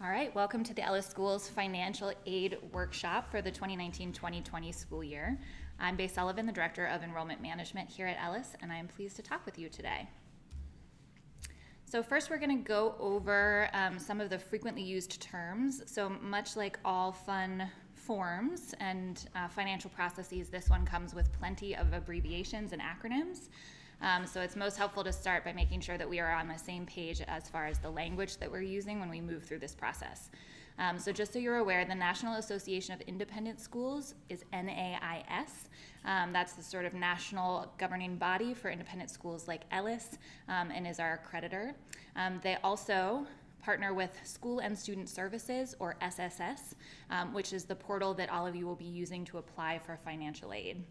All right, welcome to the Ellis School's Financial Aid Workshop for the 2019-2020 school year. I'm Bae Sullivan, the Director of Enrollment Management here at Ellis, and I am pleased to talk with you today. So first we're going to go over some of the frequently used terms. So much like all fun forms and financial processes, this one comes with plenty of abbreviations and acronyms. So it's most helpful to start by making sure that we are on the same page as far as the language that we're using when we move through this process. So just so you're aware, the National Association of Independent Schools is NAIS. That's the sort of national governing body for independent schools like Ellis, and is our accreditor. They also partner with School and Student Services, or SSS, which is the portal that all of you will be using to apply for financial aid.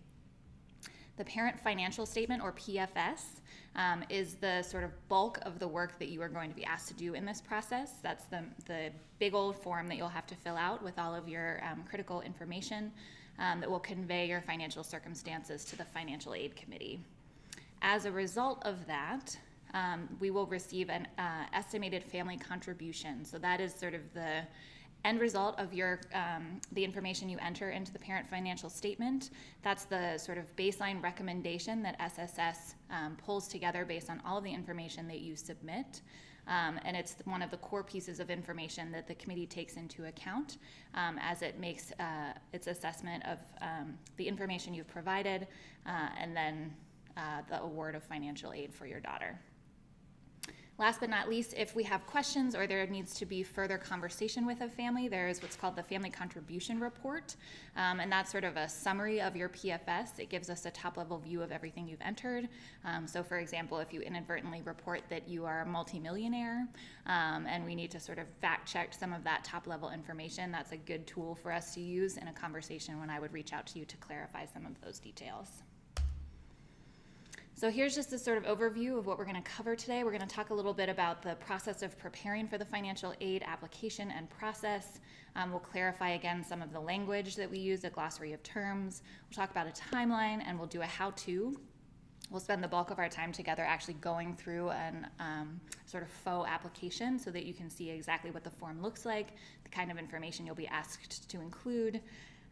The Parent Financial Statement, or PFS, is the sort of bulk of the work that you are going to be asked to do in this process. That's the big old form that you'll have to fill out with all of your critical information that will convey your financial circumstances to the Financial Aid Committee. As a result of that, we will receive an estimated family contribution. So that is sort of the end result of your the information you enter into the parent financial statement. That's the sort of baseline recommendation that SSS pulls together based on all of the information that you submit. And it's one of the core pieces of information that the committee takes into account as it makes its assessment of the information you've provided and then the award of financial aid for your daughter. Last but not least, if we have questions or there needs to be further conversation with a family, there is what's called the Family Contribution Report, and that's sort of a summary of your PFS. It gives us a top-level view of everything you've entered. So for example, if you inadvertently report that you are a multimillionaire and we need to sort of fact-check some of that top-level information, that's a good tool for us to use in a conversation when I would reach out to you to clarify some of those details. So here's just a sort of overview of what we're going to cover today. We're going to talk a little bit about the process of preparing for the financial aid application and process. We'll clarify again some of the language that we use, a glossary of terms. We'll talk about a timeline, and we'll do a how-to. We'll spend the bulk of our time together actually going through an sort of faux application so that you can see exactly what the form looks like, the kind of information you'll be asked to include.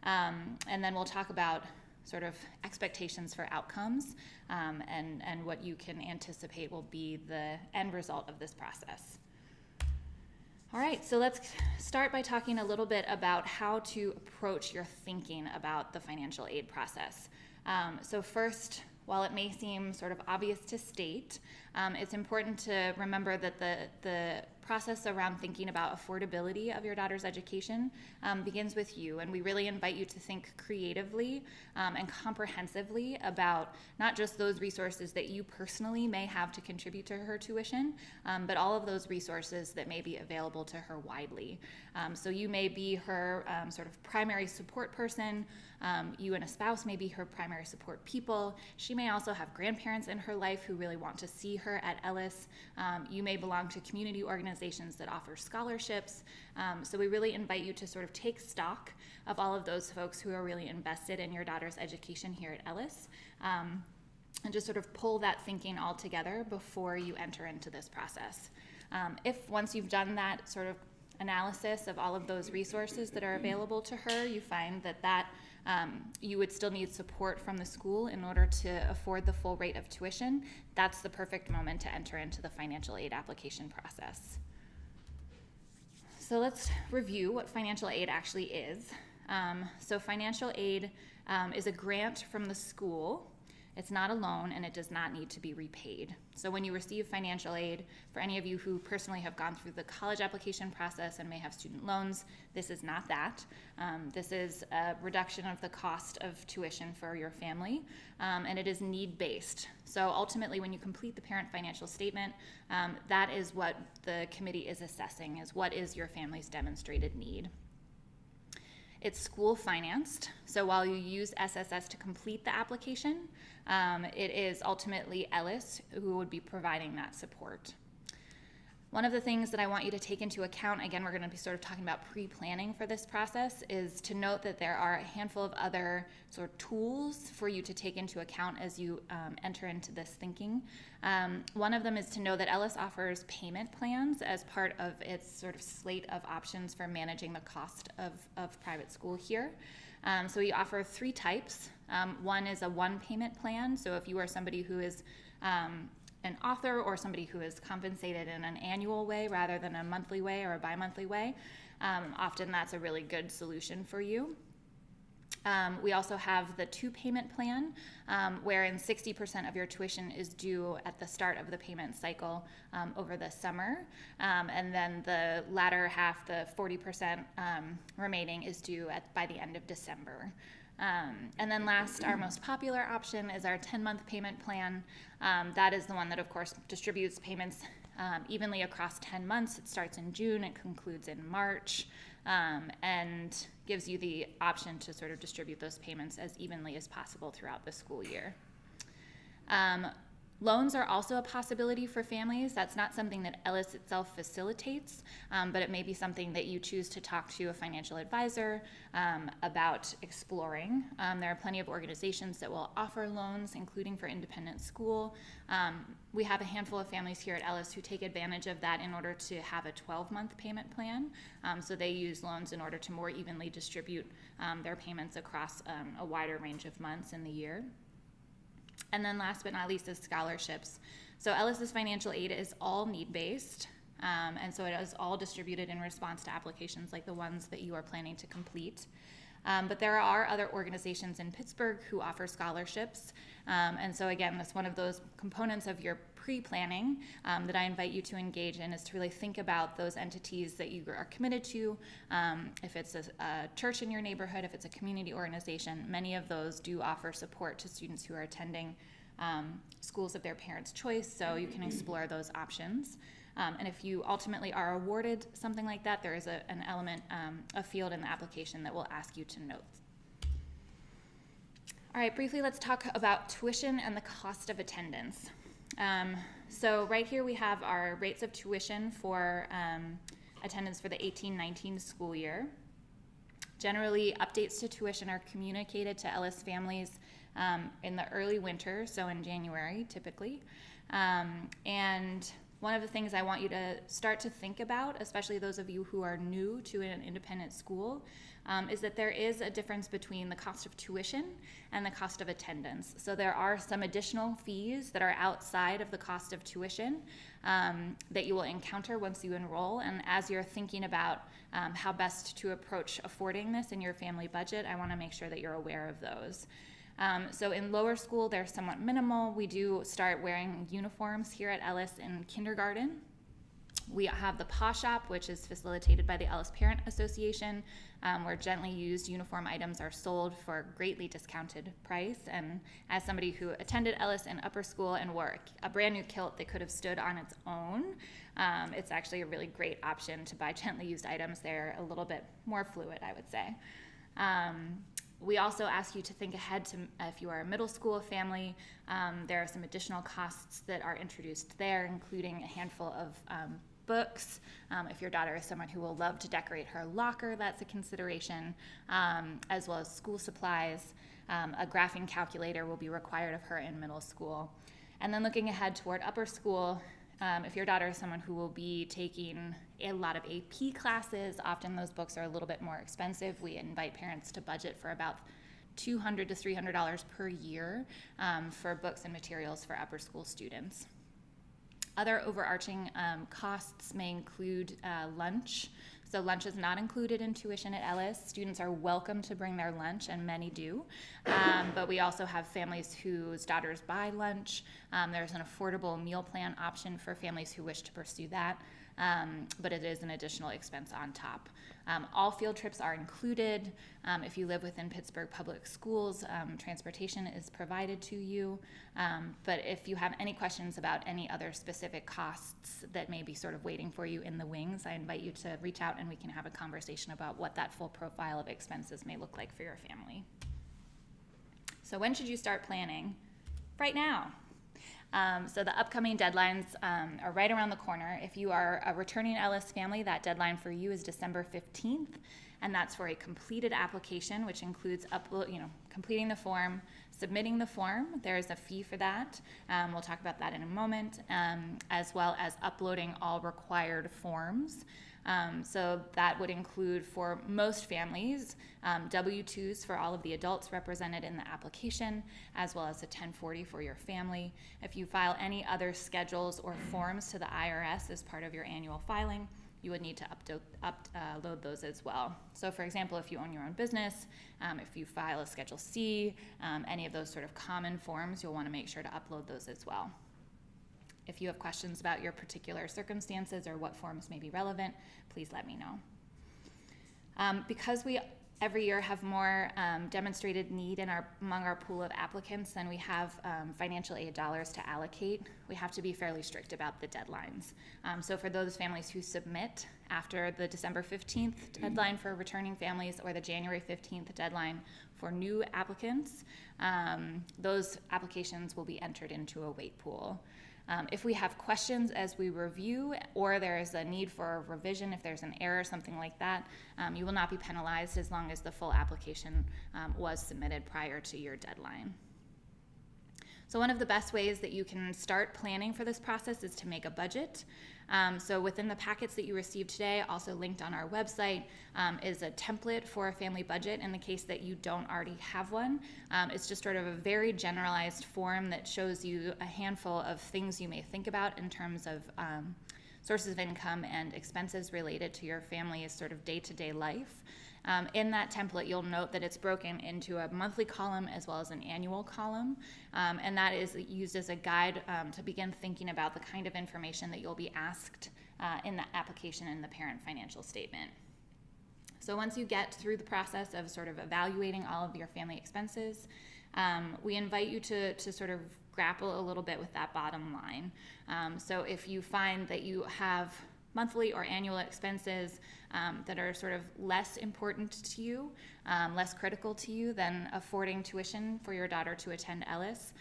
And then we'll talk about sort of expectations for outcomes and what you can anticipate will be the end result of this process. All right, so let's start by talking a little bit about how to approach your thinking about the financial aid process. So first, while it may seem sort of obvious to state, it's important to remember that the process around thinking about affordability of your daughter's education begins with you, and we really invite you to think creatively and comprehensively about not just those resources that you personally may have to contribute to her tuition, but all of those resources that may be available to her widely. So you may be her sort of primary support person. You and a spouse may be her primary support people. She may also have grandparents in her life who really want to see her at Ellis. You may belong to community organizations that offer scholarships. So we really invite you to sort of take stock of all of those folks who are really invested in your daughter's education here at Ellis, and just sort of pull that thinking all together before you enter into this process. If once you've done that sort of analysis of all of those resources that are available to her, you find that you would still need support from the school in order to afford the full rate of tuition, that's the perfect moment to enter into the financial aid application process. So let's review what financial aid actually is. So financial aid is a grant from the school. It's not a loan, and it does not need to be repaid. So when you receive financial aid, for any of you who personally have gone through the college application process and may have student loans, this is not that. This is a reduction of the cost of tuition for your family, and it is need-based. So ultimately, when you complete the parent financial statement, that is what the committee is assessing, is what is your family's demonstrated need. It's school financed, so while you use SSS to complete the application, it is ultimately Ellis who would be providing that support. One of the things that I want you to take into account, again, we're going to be sort of talking about pre-planning for this process, is to note that there are a handful of other sort of tools for you to take into account as you enter into this thinking. One of them is to know that Ellis offers payment plans as part of its sort of slate of options for managing the cost of private school here. So we offer 3 types. One is a one payment plan. So if you are somebody who is an author or somebody who is compensated in an annual way rather than a monthly way or a bi-monthly way, often that's a really good solution for you. We also have the 2 payment plan, wherein 60% of your tuition is due at the start of the payment cycle over the summer, and then the latter half, the 40% remaining, is due by the end of December. And then last, our most popular option is our 10-month payment plan. That is the one that, of course, distributes payments evenly across 10 months. It starts in June, it concludes in March, and gives you the option to sort of distribute those payments as evenly as possible throughout the school year. Loans are also a possibility for families. That's not something that Ellis itself facilitates, but it may be something that you choose to talk to a financial advisor about exploring. There are plenty of organizations that will offer loans, including for independent school. We have a handful of families here at Ellis who take advantage of that in order to have a 12-month payment plan. So they use loans in order to more evenly distribute their payments across a wider range of months in the year. And then last but not least is scholarships. So Ellis's financial aid is all need-based, and so it is all distributed in response to applications like the ones that you are planning to complete. But there are other organizations in Pittsburgh who offer scholarships, and so again, that's one of those components of your pre-planning that I invite you to engage in, is to really think about those entities that you are committed to. If it's a church in your neighborhood, if it's a community organization, many of those do offer support to students who are attending schools of their parents' choice, so you can explore those options. And if you ultimately are awarded something like that, there is an element, a field in the application that will ask you to note. All right, briefly, let's talk about tuition and the cost of attendance. So right here we have our rates of tuition for attendance for the 18-19 school year. Generally, updates to tuition are communicated to Ellis families in the early winter, so in January typically. And one of the things I want you to start to think about, especially those of you who are new to an independent school, is that there is a difference between the cost of tuition and the cost of attendance. So there are some additional fees that are outside of the cost of tuition that you will encounter once you enroll. And as you're thinking about how best to approach affording this in your family budget, I want to make sure that you're aware of those. So in lower school, they're somewhat minimal. We do start wearing uniforms here at Ellis in kindergarten. We have the PAW Shop, which is facilitated by the Ellis Parent Association, where gently used uniform items are sold for a greatly discounted price. And as somebody who attended Ellis in upper school and wore a brand new kilt that could have stood on its own, it's actually a really great option to buy gently used items. They're a little bit more fluid, I would say. We also ask you to think ahead to if you are a middle school family. There are some additional costs that are introduced there, including a handful of books. If your daughter is someone who will love to decorate her locker, that's a consideration, as well as school supplies. A graphing calculator will be required of her in middle school. And then looking ahead toward upper school, if your daughter is someone who will be taking a lot of AP classes, often those books are a little bit more expensive. We invite parents to budget for about $200 to $300 per year for books and materials for upper school students. Other overarching costs may include lunch. So lunch is not included in tuition at Ellis. Students are welcome to bring their lunch, and many do. But we also have families whose daughters buy lunch. There's an affordable meal plan option for families who wish to pursue that. But it is an additional expense on top. All field trips are included. If you live within Pittsburgh Public Schools, transportation is provided to you. But if you have any questions about any other specific costs that may be sort of waiting for you in the wings, I invite you to reach out and we can have a conversation about what that full profile of expenses may look like for your family. So when should you start planning? Right now. So the upcoming deadlines are right around the corner. If you are a returning Ellis family, that deadline for you is December 15th, and that's for a completed application, which includes completing the form, submitting the form. There is a fee for that. We'll talk about that in a moment, as well as uploading all required forms. So that would include, for most families, W-2s for all of the adults represented in the application, as well as a 1040 for your family. If you file any other schedules or forms to the IRS as part of your annual filing, you would need to upload those as well. So for example, if you own your own business, if you file a Schedule C, any of those sort of common forms, you'll want to make sure to upload those as well. If you have questions about your particular circumstances or what forms may be relevant, please let me know. Because we every year have more demonstrated need among our pool of applicants than we have financial aid dollars to allocate, we have to be fairly strict about the deadlines. So for those families who submit after the December 15th deadline for returning families or the January 15th deadline for new applicants, those applications will be entered into a wait pool. If we have questions as we review, or there is a need for a revision, if there's an error, something like that, you will not be penalized as long as the full application was submitted prior to your deadline. So one of the best ways that you can start planning for this process is to make a budget. So within the packets that you received today, also linked on our website, is a template for a family budget in the case that you don't already have one. It's just sort of a very generalized form that shows you a handful of things you may think about in terms of sources of income and expenses related to your family's sort of day-to-day life. In that template, you'll note that it's broken into a monthly column as well as an annual column, and that is used as a guide to begin thinking about the kind of information that you'll be asked in the application and the parent financial statement. So once you get through the process of sort of evaluating all of your family expenses, we invite you to sort of grapple a little bit with that bottom line. So if you find that you have monthly or annual expenses that are sort of less important to you, less critical to you than affording tuition for your daughter to attend Ellis,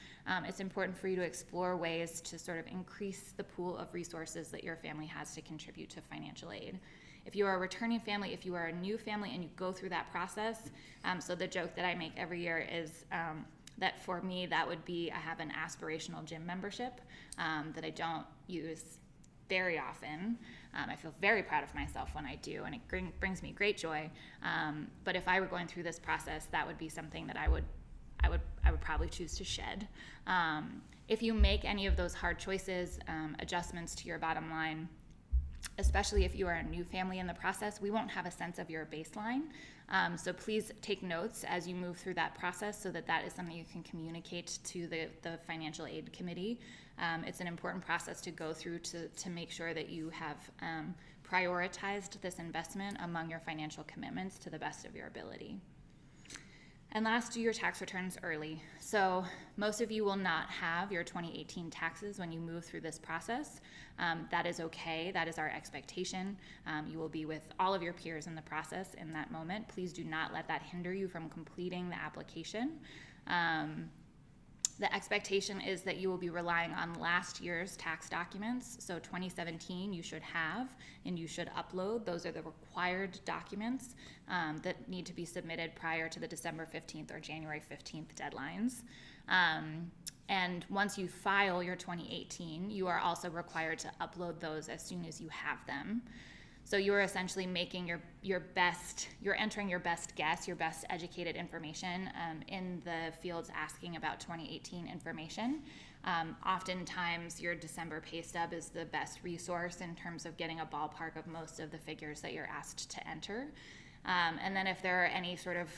it's important for you to explore ways to sort of increase the pool of resources that your family has to contribute to financial aid. If you are a returning family, if you are a new family and you go through that process, so the joke that I make every year is that for me, that would be, I have an aspirational gym membership that I don't use very often. I feel very proud of myself when I do, and it brings me great joy. But if I were going through this process, that would be something that I would probably choose to shed. If you make any of those hard choices, adjustments to your bottom line, especially if you are a new family in the process, we won't have a sense of your baseline. So please take notes as you move through that process so that is something you can communicate to the financial aid committee. It's an important process to go through to make sure that you have prioritized this investment among your financial commitments to the best of your ability. And last, do your tax returns early. So most of you will not have your 2018 taxes when you move through this process. That is okay. That is our expectation. You will be with all of your peers in the process in that moment. Please do not let that hinder you from completing the application. The expectation is that you will be relying on last year's tax documents. So 2017 you should have and you should upload. Those are the required documents that need to be submitted prior to the December 15th or January 15th deadlines. And once you file your 2018, you are also required to upload those as soon as you have them. So you're essentially making your best, you're entering your best guess, your best educated information in the fields asking about 2018 information. Oftentimes your December pay stub is the best resource in terms of getting a ballpark of most of the figures that you're asked to enter. And then if there are any sort of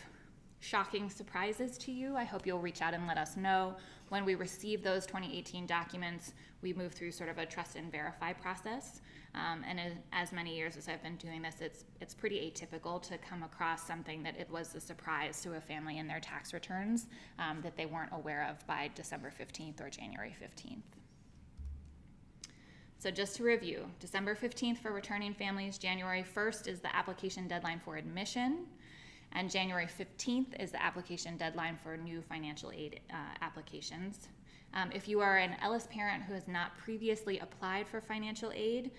shocking surprises to you, I hope you'll reach out and let us know. When we receive those 2018 documents, we move through sort of a trust and verify process. And as many years as I've been doing this, it's pretty atypical to come across something that it was a surprise to a family in their tax returns that they weren't aware of by December 15th or January 15th. So just to review, December 15th for returning families, January 1st is the application deadline for admission, and January 15th is the application deadline for new financial aid applications. If you are an Ellis parent who has not previously applied for financial aid,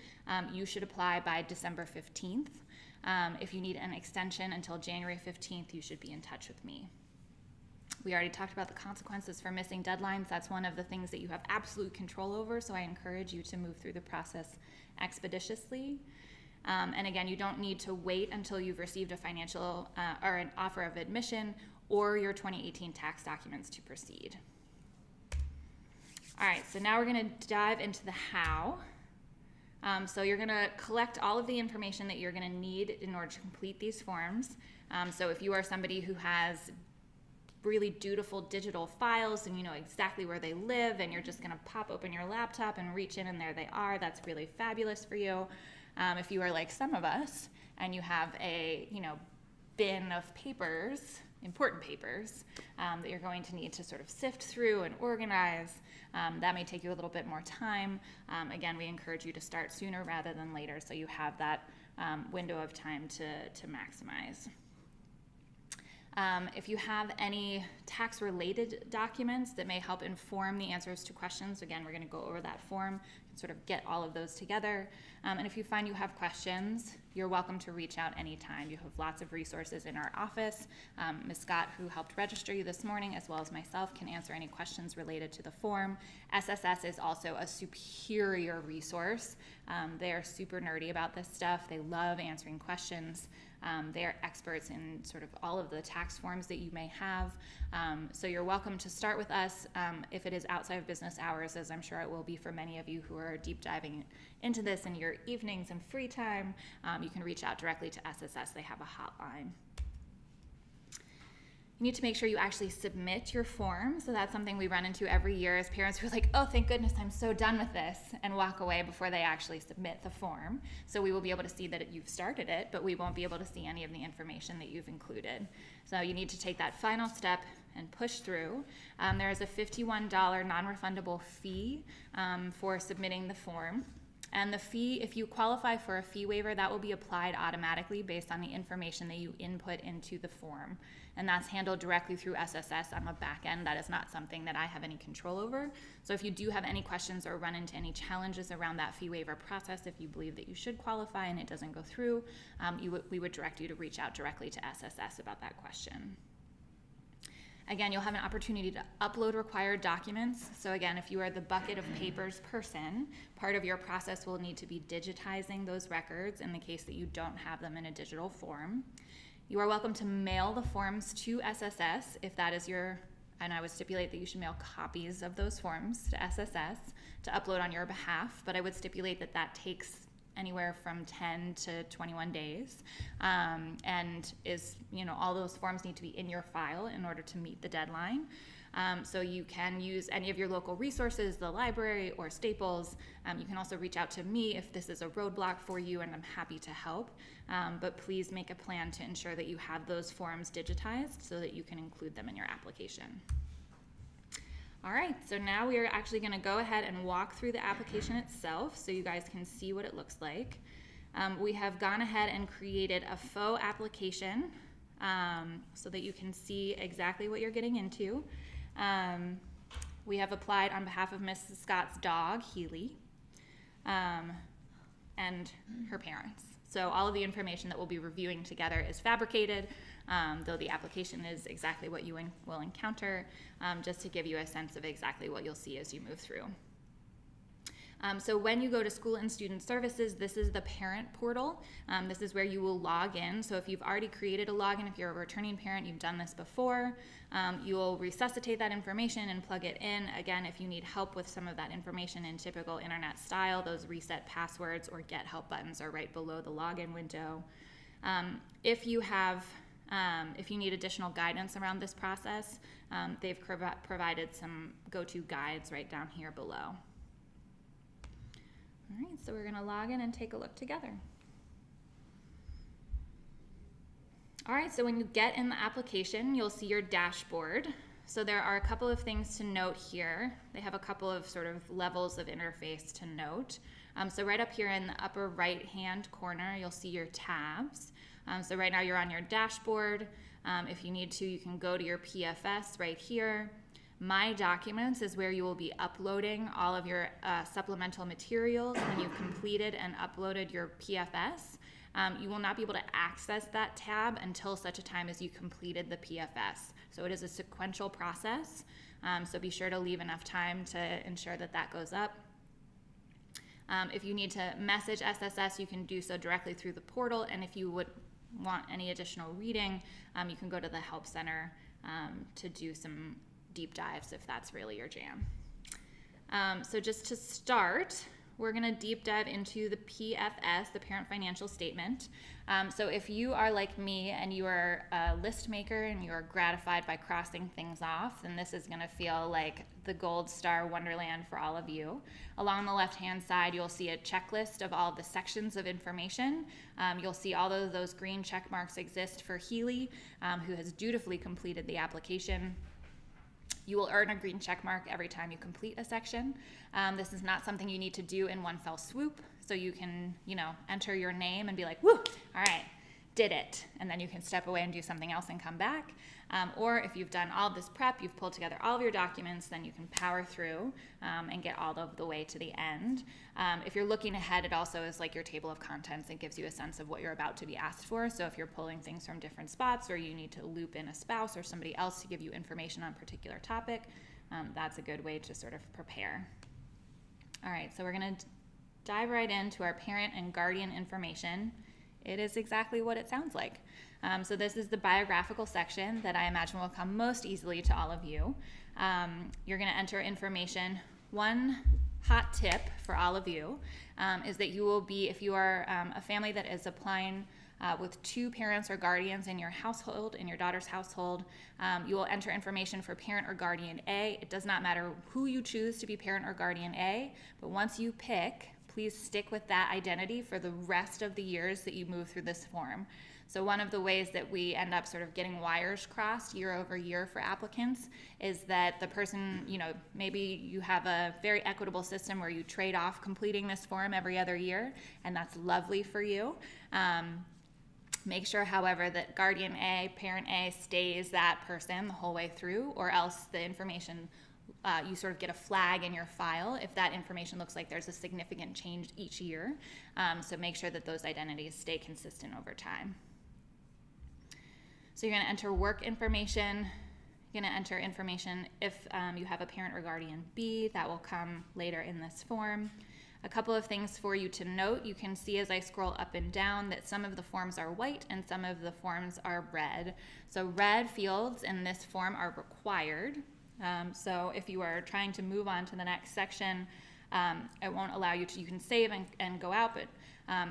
you should apply by December 15th. If you need an extension until January 15th, you should be in touch with me. We already talked about the consequences for missing deadlines. That's one of the things that you have absolute control over, so I encourage you to move through the process expeditiously. And again, you don't need to wait until you've received a financial or an offer of admission or your 2018 tax documents to proceed. All right, so now we're going to dive into the how. So you're going to collect all of the information that you're going to need in order to complete these forms. So if you are somebody who has really dutiful digital files and you know exactly where they live and you're just going to pop open your laptop and reach in and there they are, that's really fabulous for you. If you are like some of us and you have a bin of papers, important papers, that you're going to need to sort of sift through and organize, that may take you a little bit more time. Again, we encourage you to start sooner rather than later so you have that window of time to maximize. If you have any tax-related documents that may help inform the answers to questions, again, we're going to go over that form and sort of get all of those together. And if you find you have questions, you're welcome to reach out anytime. You have lots of resources in our office. Ms. Scott, who helped register you this morning, as well as myself, can answer any questions related to the form. SSS is also a superior resource. They are super nerdy about this stuff. They love answering questions. They are experts in sort of all of the tax forms that you may have. So you're welcome to start with us if it is outside of business hours, as I'm sure it will be for many of you who are deep diving into this in your evenings and free time. You can reach out directly to SSS. They have a hotline. You need to make sure you actually submit your form. So that's something we run into every year as parents who are like, oh, thank goodness, I'm so done with this, and walk away before they actually submit the form. So we will be able to see that you've started it, but we won't be able to see any of the information that you've included. So you need to take that final step and push through. There is a $51 non-refundable fee for submitting the form. And the fee, if you qualify for a fee waiver, that will be applied automatically based on the information that you input into the form. And that's handled directly through SSS on the back end. That is not something that I have any control over. So if you do have any questions or run into any challenges around that fee waiver process, if you believe that you should qualify and it doesn't go through, we would direct you to reach out directly to SSS about that question. Again, you'll have an opportunity to upload required documents. So again, if you are the bucket of papers person, part of your process will need to be digitizing those records in the case that you don't have them in a digital form. You are welcome to mail the forms to SSS if that is and I would stipulate that you should mail copies of those forms to SSS to upload on your behalf, but I would stipulate that that takes anywhere from 10 to 21 days, and all those forms need to be in your file in order to meet the deadline. So you can use any of your local resources, the library or Staples. You can also reach out to me if this is a roadblock for you, and I'm happy to help. But please make a plan to ensure that you have those forms digitized so that you can include them in your application. All right, so now we are actually going to go ahead and walk through the application itself so you guys can see what it looks like. We have gone ahead and created a faux application so that you can see exactly what you're getting into. We have applied on behalf of Mrs. Scott's dog, Healy, and her parents. So all of the information that we'll be reviewing together is fabricated, though the application is exactly what you will encounter, just to give you a sense of exactly what you'll see as you move through. So when you go to School and Student Services, this is the parent portal. This is where you will log in. So if you've already created a login, if you're a returning parent, you've done this before, you will resuscitate that information and plug it in. Again, if you need help with some of that information in typical internet style, those reset passwords or get help buttons are right below the login window. If you need additional guidance around this process, they've provided some go-to guides right down here below. All right, so we're going to log in and take a look together. All right, so when you get in the application, you'll see your dashboard. So there are a couple of things to note here. They have a couple of sort of levels of interface to note. So right up here in the upper right-hand corner, you'll see your tabs. So right now you're on your dashboard. If you need to, you can go to your PFS right here. My Documents is where you will be uploading all of your supplemental materials when you've completed and uploaded your PFS. You will not be able to access that tab until such a time as you completed the PFS. So it is a sequential process. So be sure to leave enough time to ensure that that goes up. If you need to message SSS, you can do so directly through the portal. And if you would want any additional reading, you can go to the Help Center to do some deep dives if that's really your jam. So just to start, we're going to deep dive into the PFS, the Parent Financial Statement. So if you are like me and you are a list maker and you are gratified by crossing things off, then this is going to feel like the gold star wonderland for all of you. Along the left-hand side, you'll see a checklist of all of the sections of information. You'll see all of those green check marks exist for Healy, who has dutifully completed the application. You will earn a green check mark every time you complete a section. This is not something you need to do in one fell swoop, so you can, enter your name and be like, woo, all right, did it. And then you can step away and do something else and come back. Or if you've done all of this prep, you've pulled together all of your documents, then you can power through and get all of the way to the end. If you're looking ahead, it also is like your table of contents. It gives you a sense of what you're about to be asked for. So if you're pulling things from different spots or you need to loop in a spouse or somebody else to give you information on a particular topic, that's a good way to sort of prepare. All right, so we're going to dive right into our parent and guardian information. It is exactly what it sounds like. So this is the biographical section that I imagine will come most easily to all of you. You're going to enter information. One hot tip for all of you is that you will be, if you are a family that is applying with 2 parents or guardians in your household, in your daughter's household, you will enter information for parent or guardian A. It does not matter who you choose to be parent or guardian A, but once you pick, please stick with that identity for the rest of the years that you move through this form. So one of the ways that we end up sort of getting wires crossed year over year for applicants is that the person, maybe you have a very equitable system where you trade off completing this form every other year, and that's lovely for you. Make sure, however, that guardian A, parent A stays that person the whole way through, or else the information you sort of get a flag in your file if that information looks like there's a significant change each year. So make sure that those identities stay consistent over time. So you're going to enter work information. You're going to enter information if you have a parent or guardian B. That will come later in this form. A couple of things for you to note. You can see as I scroll up and down that some of the forms are white and some of the forms are red. So red fields in this form are required. So if you are trying to move on to the next section, it won't allow you to, you can save and go out, but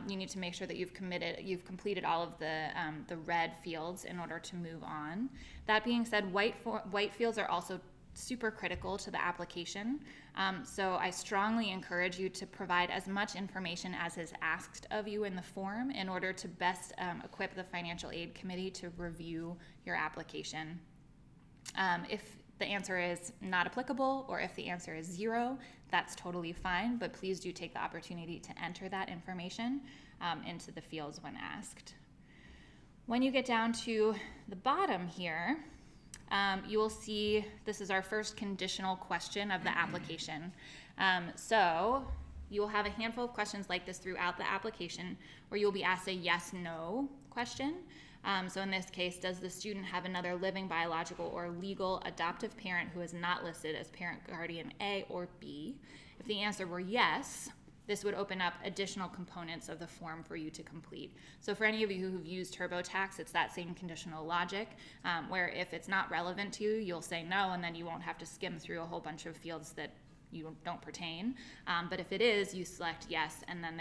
you need to make sure that you've completed all of the red fields in order to move on. That being said, white fields are also super critical to the application. So I strongly encourage you to provide as much information as is asked of you in the form in order to best equip the financial aid committee to review your application. If the answer is not applicable, or if the answer is 0, that's totally fine, but please do take the opportunity to enter that information into the fields when asked. When you get down to the bottom here, you will see this is our first conditional question of the application. So you will have a handful of questions like this throughout the application where you'll be asked a yes/no question. So in this case, does the student have another living biological or legal adoptive parent who is not listed as parent guardian A or B? If the answer were yes, this would open up additional components of the form for you to complete. So for any of you who've used TurboTax, it's that same conditional logic, where if it's not relevant to you, you'll say no, and then you won't have to skim through a whole bunch of fields that you don't pertain. But if it is, you select yes, and then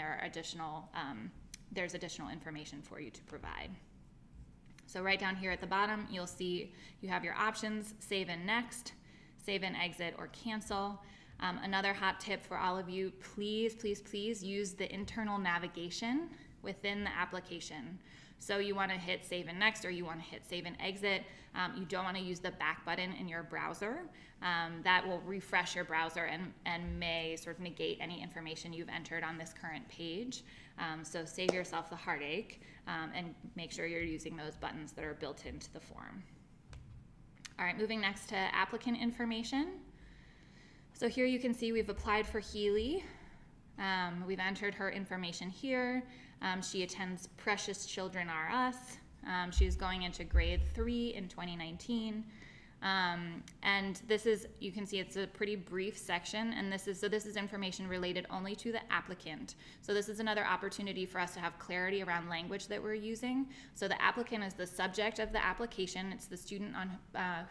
there's additional information for you to provide. So right down here at the bottom, you'll see you have your options: save and next, save and exit, or cancel. Another hot tip for all of you, please, please, please use the internal navigation within the application. So you want to hit save and next, or you want to hit save and exit. You don't want to use the back button in your browser. That will refresh your browser and may sort of negate any information you've entered on this current page. So save yourself the heartache and make sure you're using those buttons that are built into the form. All right, moving next to applicant information. So here you can see we've applied for Healy. We've entered her information here. She attends Precious Children Are Us. She's going into grade 3 in 2019. And this is, you can see it's a pretty brief section, and this is information related only to the applicant. So this is another opportunity for us to have clarity around language that we're using. So the applicant is the subject of the application. It's the student on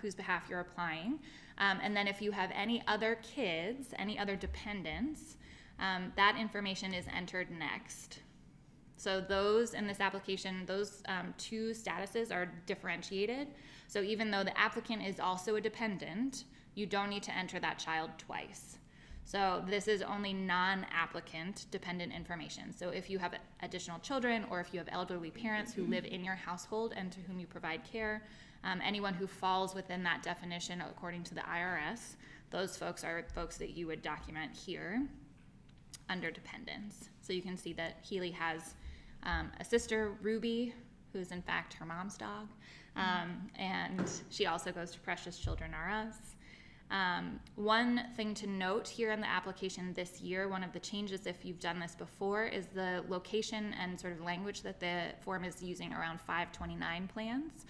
whose behalf you're applying. And then if you have any other kids, any other dependents, that information is entered next. So those in this application, those two statuses are differentiated. So even though the applicant is also a dependent, you don't need to enter that child twice. So this is only non-applicant dependent information. So if you have additional children, or if you have elderly parents who live in your household and to whom you provide care, anyone who falls within that definition according to the IRS, those folks are folks that you would document here under dependents. So you can see that Healy has a sister, Ruby, who's in fact her mom's dog, and she also goes to Precious Children Are Us. One thing to note here in the application this year, one of the changes if you've done this before, is the location and sort of language that the form is using around 529 plans.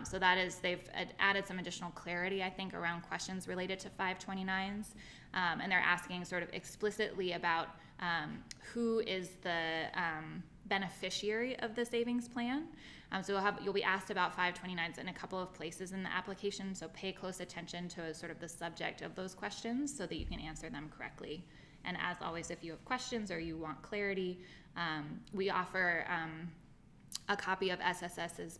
So that is, they've added some additional clarity, I think, around questions related to 529s, and they're asking sort of explicitly about who is the beneficiary of the savings plan. So you'll be asked about 529s in a couple of places in the application, so pay close attention to sort of the subject of those questions so that you can answer them correctly. And as always, if you have questions or you want clarity, we offer a copy of SSS's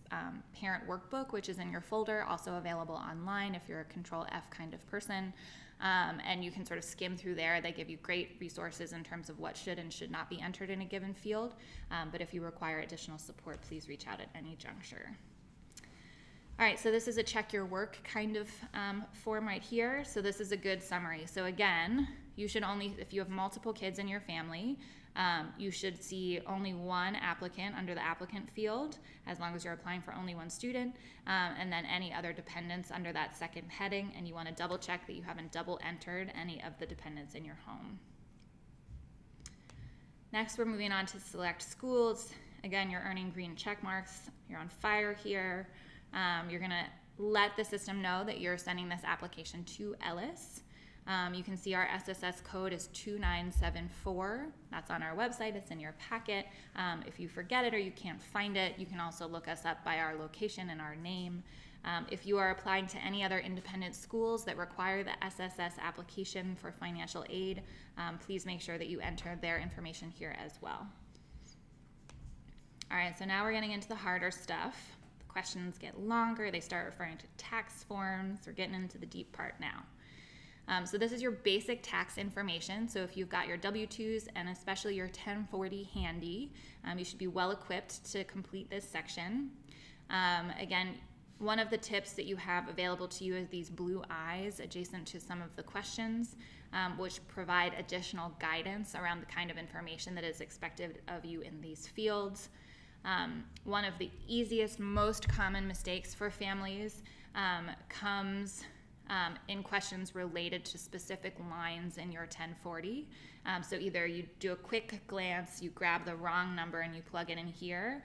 parent workbook, which is in your folder, also available online if you're a Control F kind of person. And you can sort of skim through there. They give you great resources in terms of what should and should not be entered in a given field. But if you require additional support, please reach out at any juncture. All right, so this is a check your work kind of form right here. So this is a good summary. So again, you should only, if you have multiple kids in your family, you should see only one applicant under the applicant field, as long as you're applying for only one student, and then any other dependents under that second heading, and you want to double check that you haven't double entered any of the dependents in your home. Next, we're moving on to select schools. Again, you're earning green check marks. You're on fire here. You're going to let the system know that you're sending this application to Ellis. You can see our SSS code is 2974. That's on our website. It's in your packet. If you forget it or you can't find it, you can also look us up by our location and our name. If you are applying to any other independent schools that require the SSS application for financial aid, please make sure that you enter their information here as well. All right, so now we're getting into the harder stuff. The questions get longer. They start referring to tax forms. We're getting into the deep part now. So this is your basic tax information. So if you've got your W-2s and especially your 1040 handy, you should be well equipped to complete this section. Again, one of the tips that you have available to you is these blue eyes adjacent to some of the questions, which provide additional guidance around the kind of information that is expected of you in these fields. One of the easiest, most common mistakes for families comes in questions related to specific lines in your 1040. So either you do a quick glance, you grab the wrong number and you plug it in here,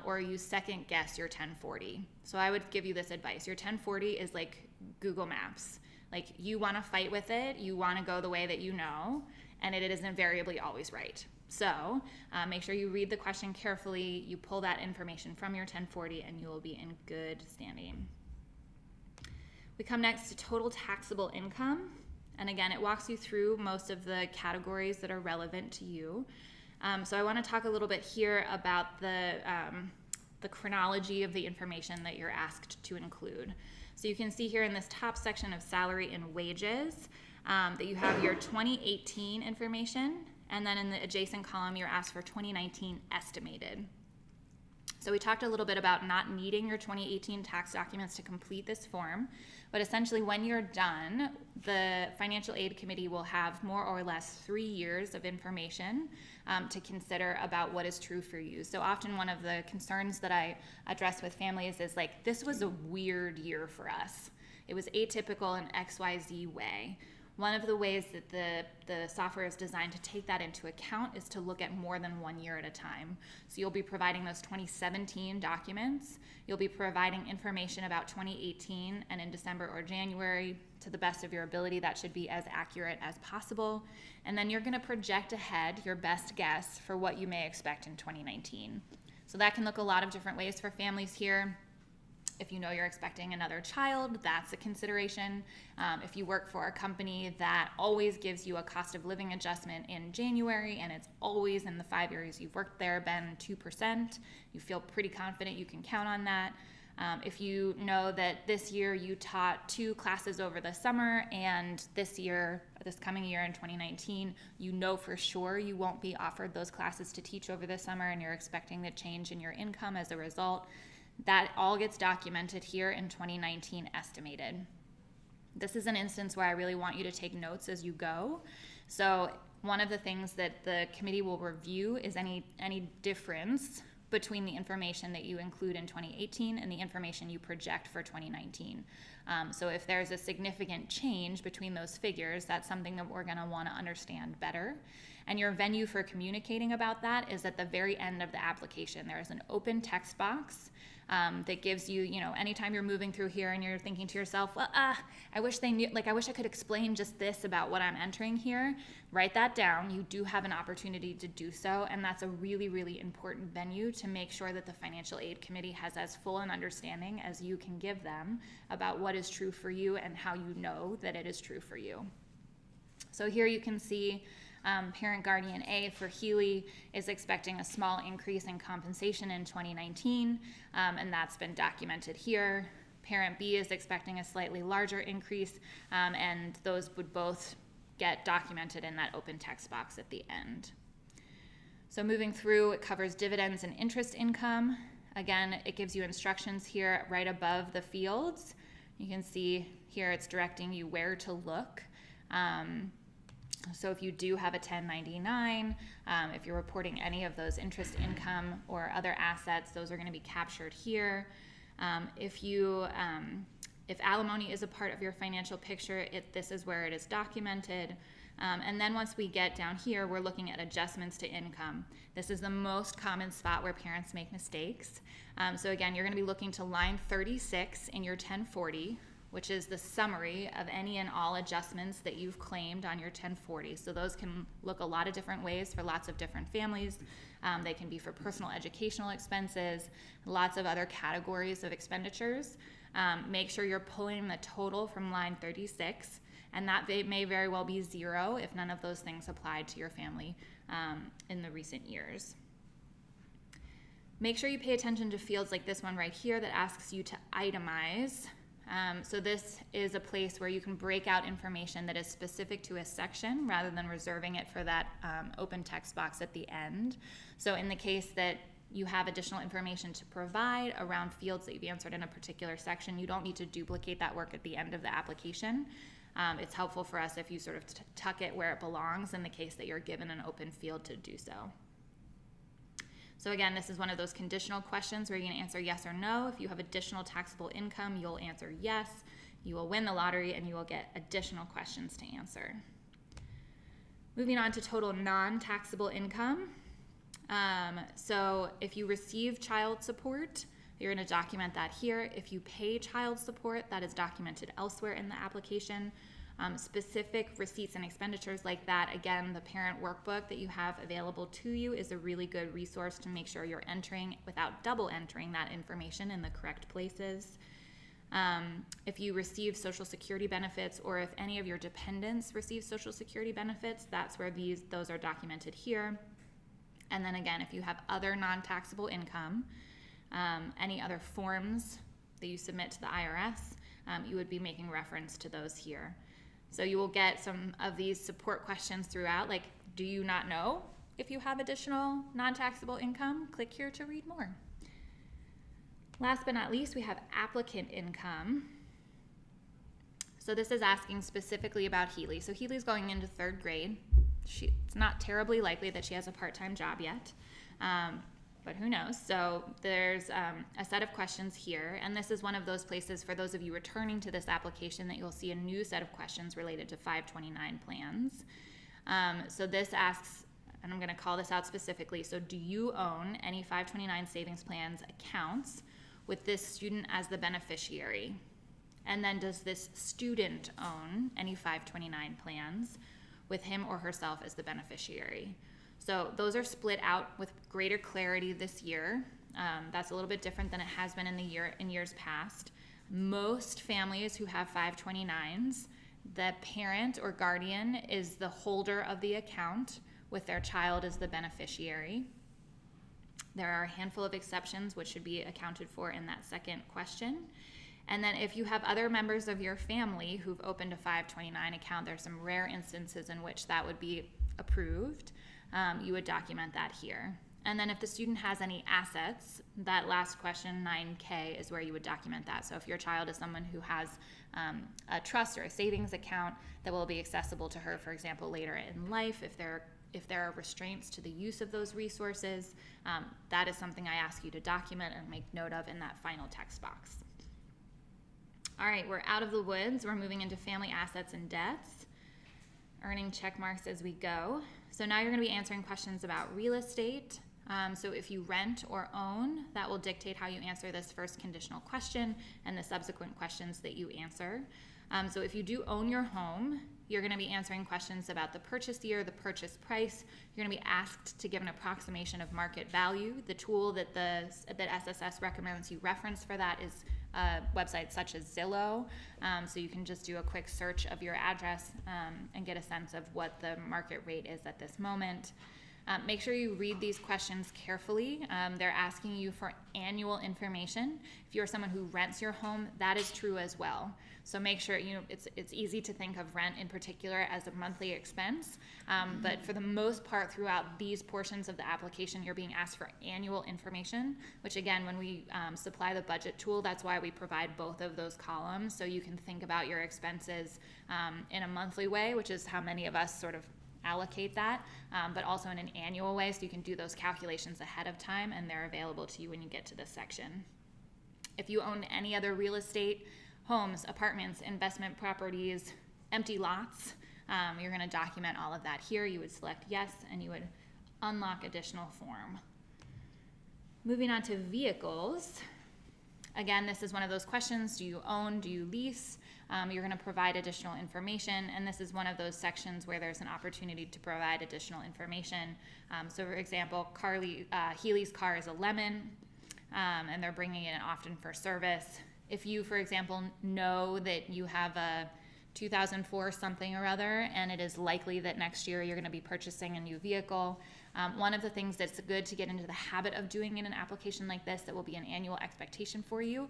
or you second guess your 1040. So I would give you this advice. Your 1040 is like Google Maps. Like, you want to fight with it, you want to go the way that you know, and it is invariably always right. So make sure you read the question carefully, you pull that information from your 1040, and you will be in good standing. We come next to total taxable income. And again, it walks you through most of the categories that are relevant to you. So I want to talk a little bit here about the chronology of the information that you're asked to include. So you can see here in this top section of salary and wages that you have your 2018 information, and then in the adjacent column, you're asked for 2019 estimated. So we talked a little bit about not needing your 2018 tax documents to complete this form, but essentially when you're done, the Financial Aid Committee will have more or less 3 years of information to consider about what is true for you. So often one of the concerns that I address with families is like, this was a weird year for us. it was atypical in XYZ way. One of the ways that the software is designed to take that into account is to look at more than 1 year at a time. So you'll be providing those 2017 documents. You'll be providing information about 2018, and in December or January, to the best of your ability, that should be as accurate as possible. And then you're going to project ahead your best guess for what you may expect in 2019. So that can look a lot of different ways for families here. If you know you're expecting another child, that's a consideration. If you work for a company that always gives you a cost of living adjustment in January, and it's always in the 5 years you've worked there been 2%, you feel pretty confident you can count on that. If you know that this year you taught 2 classes over the summer, and this coming year in 2019, you know for sure you won't be offered those classes to teach over the summer, and you're expecting the change in your income as a result, that all gets documented here in 2019 estimated. This is an instance where I really want you to take notes as you go. So one of the things that the committee will review is any difference between the information that you include in 2018 and the information you project for 2019. So if there's a significant change between those figures, that's something that we're going to want to understand better. And your venue for communicating about that is at the very end of the application. There is an open text box that gives you, anytime you're moving through here and you're thinking to yourself, well, I wish they knew, I wish I could explain just this about what I'm entering here. Write that down. You do have an opportunity to do so, and that's a really, really important venue to make sure that the Financial Aid Committee has as full an understanding as you can give them about what is true for you and how you know that it is true for you. So here you can see Parent Guardian A for Healy is expecting a small increase in compensation in 2019, and that's been documented here. Parent B is expecting a slightly larger increase, and those would both get documented in that open text box at the end. So moving through, it covers dividends and interest income. Again, it gives you instructions here right above the fields. You can see here it's directing you where to look. So if you do have a 1099, if you're reporting any of those interest income or other assets, those are going to be captured here. If alimony is a part of your financial picture, this is where it is documented. And then once we get down here, we're looking at adjustments to income. This is the most common spot where parents make mistakes. So again, you're going to be looking to line 36 in your 1040, which is the summary of any and all adjustments that you've claimed on your 1040. So those can look a lot of different ways for lots of different families. They can be for personal educational expenses, lots of other categories of expenditures. Make sure you're pulling the total from line 36, and that may very well be 0 if none of those things applied to your family in the recent years. Make sure you pay attention to fields like this one right here that asks you to itemize. So this is a place where you can break out information that is specific to a section rather than reserving it for that open text box at the end. So in the case that you have additional information to provide around fields that you've answered in a particular section, you don't need to duplicate that work at the end of the application. It's helpful for us if you sort of tuck it where it belongs in the case that you're given an open field to do so. So again, this is one of those conditional questions where you're going to answer yes or no. If you have additional taxable income, you'll answer yes. You will win the lottery and you will get additional questions to answer. Moving on to total non-taxable income. So if you receive child support, you're going to document that here. If you pay child support, that is documented elsewhere in the application. Specific receipts and expenditures like that, again, the parent workbook that you have available to you is a really good resource to make sure you're entering without double entering that information in the correct places. If you receive Social Security benefits, or if any of your dependents receive Social Security benefits, that's where those are documented here. And then again, if you have other non-taxable income, any other forms that you submit to the IRS, you would be making reference to those here. So you will get some of these support questions throughout, like, do you not know if you have additional non-taxable income? Click here to read more. Last but not least, we have applicant income. So this is asking specifically about Healy. So Healy's going into 3rd grade. It's not terribly likely that she has a part-time job yet. but who knows? So there's a set of questions here, and this is one of those places for those of you returning to this application that you'll see a new set of questions related to 529 plans. So this asks, and I'm going to call this out specifically, so do you own any 529 savings plans accounts with this student as the beneficiary? And then does this student own any 529 plans with him or herself as the beneficiary? So those are split out with greater clarity this year. That's a little bit different than it has been in years past. Most families who have 529s, the parent or guardian is the holder of the account with their child as the beneficiary. There are a handful of exceptions which should be accounted for in that second question. And then if you have other members of your family who've opened a 529 account, there's some rare instances in which that would be approved. You would document that here. And then if the student has any assets, that last question, 9K, is where you would document that. So if your child is someone who has a trust or a savings account that will be accessible to her, for example, later in life, if there are restraints to the use of those resources, that is something I ask you to document and make note of in that final text box. All right, we're out of the woods. We're moving into family assets and debts, earning check marks as we go. So now you're going to be answering questions about real estate. So if you rent or own, that will dictate how you answer this first conditional question and the subsequent questions that you answer. So if you do own your home, you're going to be answering questions about the purchase year, the purchase price. You're going to be asked to give an approximation of market value. The tool that SSS recommends you reference for that is websites such as Zillow. So you can just do a quick search of your address and get a sense of what the market rate is at this moment. Make sure you read these questions carefully. They're asking you for annual information. If you're someone who rents your home, that is true as well. So make sure, it's easy to think of rent in particular as a monthly expense, but for the most part throughout these portions of the application, you're being asked for annual information, which again, when we supply the budget tool, that's why we provide both of those columns, so you can think about your expenses in a monthly way, which is how many of us sort of allocate that, but also in an annual way, so you can do those calculations ahead of time, and they're available to you when you get to this section. If you own any other real estate, homes, apartments, investment properties, empty lots, you're going to document all of that here. You would select yes, and you would unlock additional form. Moving on to vehicles. Again, this is one of those questions. Do you own? Do you lease? You're going to provide additional information, and this is one of those sections where there's an opportunity to provide additional information. So for example, Healy's car is a Lemon, and they're bringing it in often for service. If you, for example, know that you have a 2004 something or other, and it is likely that next year you're going to be purchasing a new vehicle, one of the things that's good to get into the habit of doing in an application like this that will be an annual expectation for you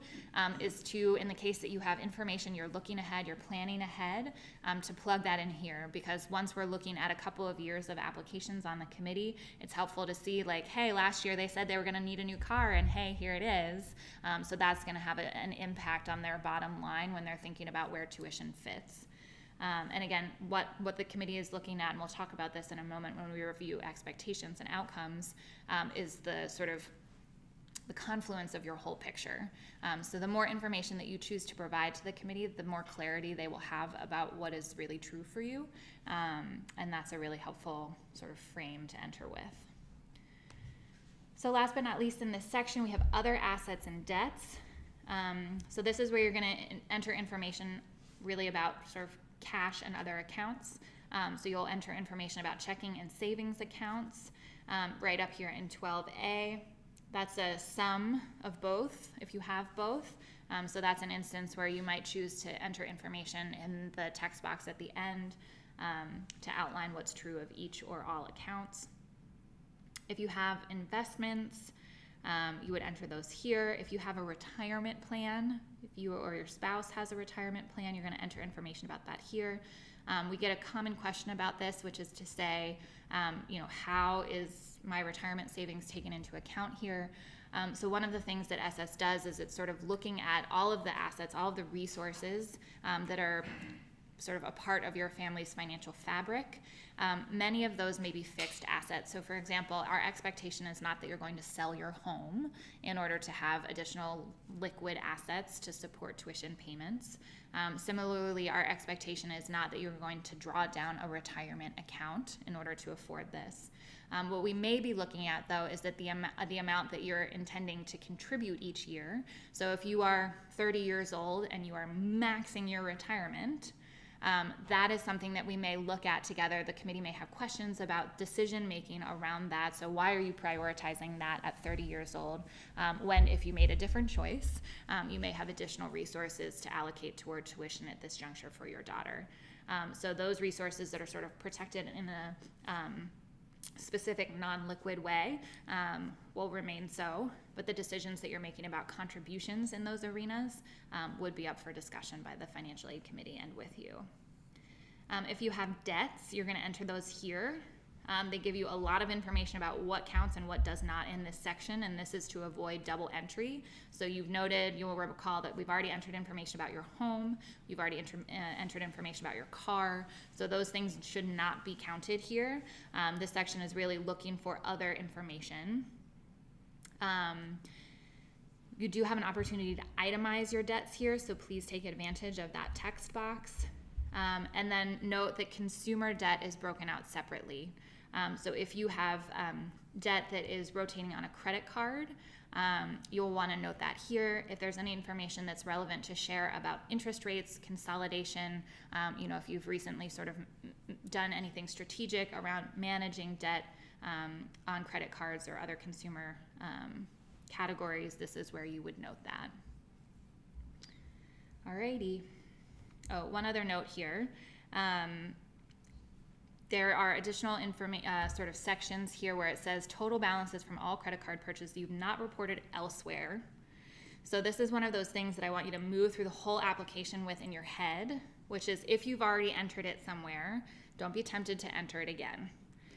is to, in the case that you have information, you're looking ahead, you're planning ahead, to plug that in here, because once we're looking at a couple of years of applications on the committee, it's helpful to see like, hey, last year they said they were going to need a new car, and hey, here it is. So that's going to have an impact on their bottom line when they're thinking about where tuition fits. And again, what the committee is looking at, and we'll talk about this in a moment when we review expectations and outcomes, is the sort of the confluence of your whole picture. So the more information that you choose to provide to the committee, the more clarity they will have about what is really true for you. And that's a really helpful sort of frame to enter with. So last but not least in this section, we have other assets and debts. So this is where you're going to enter information really about sort of cash and other accounts. So you'll enter information about checking and savings accounts right up here in 12A. That's a sum of both if you have both. So that's an instance where you might choose to enter information in the text box at the end to outline what's true of each or all accounts. If you have investments, you would enter those here. If you have a retirement plan, if you or your spouse has a retirement plan, you're going to enter information about that here. We get a common question about this, which is to say, how is my retirement savings taken into account here? So one of the things that SS does is it's sort of looking at all of the assets, all of the resources that are sort of a part of your family's financial fabric. Many of those may be fixed assets. So for example, our expectation is not that you're going to sell your home in order to have additional liquid assets to support tuition payments. Similarly, our expectation is not that you're going to draw down a retirement account in order to afford this. What we may be looking at, though, is that the amount that you're intending to contribute each year. So if you are 30 years old and you are maxing your retirement, that is something that we may look at together. The committee may have questions about decision making around that. So why are you prioritizing that at 30 years old when, if you made a different choice, you may have additional resources to allocate toward tuition at this juncture for your daughter. So those resources that are sort of protected in a specific non-liquid way will remain so, but the decisions that you're making about contributions in those arenas would be up for discussion by the Financial Aid Committee and with you. If you have debts, you're going to enter those here. They give you a lot of information about what counts and what does not in this section, and this is to avoid double entry. So you'll recall that we've already entered information about your home, you've already entered information about your car, so those things should not be counted here. This section is really looking for other information. You do have an opportunity to itemize your debts here, so please take advantage of that text box. And then note that consumer debt is broken out separately. So if you have debt that is rotating on a credit card, you'll want to note that here. If there's any information that's relevant to share about interest rates, consolidation, if you've recently sort of done anything strategic around managing debt on credit cards or other consumer categories, this is where you would note that. Alrighty. Oh, one other note here. There are additional sort of sections here where it says total balances from all credit card purchases you've not reported elsewhere. So this is one of those things that I want you to move through the whole application with in your head, which is if you've already entered it somewhere, don't be tempted to enter it again.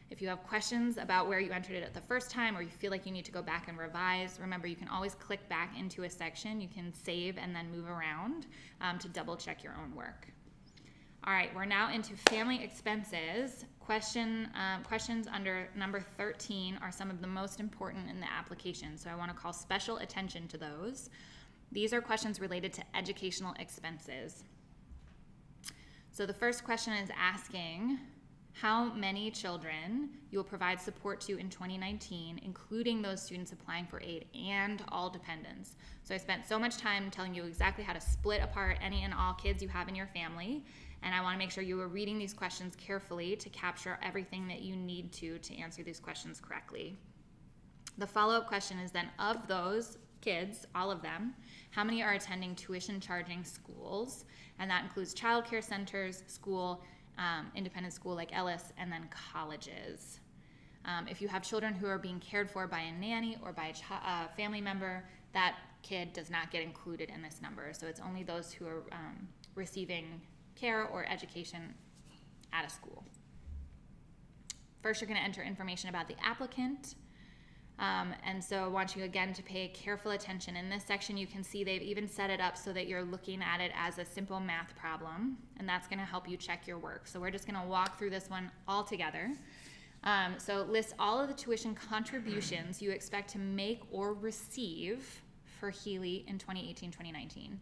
If you have questions about where you entered it at the first time or you feel like you need to go back and revise, remember you can always click back into a section. You can save and then move around to double check your own work. All right, we're now into family expenses. Questions under number 13 are some of the most important in the application, so I want to call special attention to those. These are questions related to educational expenses. So the first question is asking how many children you will provide support to in 2019, including those students applying for aid and all dependents. So I spent so much time telling you exactly how to split apart any and all kids you have in your family, and I want to make sure you are reading these questions carefully to capture everything that you need to answer these questions correctly. The follow-up question is then, of those kids, all of them, how many are attending tuition charging schools? And that includes childcare centers, school, independent school like Ellis, and then colleges. If you have children who are being cared for by a nanny or by a family member, that kid does not get included in this number. So it's only those who are receiving care or education at a school. First, you're going to enter information about the applicant. And so I want you again to pay careful attention. In this section, you can see they've even set it up so that you're looking at it as a simple math problem, and that's going to help you check your work. So we're just going to walk through this one all together. So list all of the tuition contributions you expect to make or receive for Healy in 2018-2019.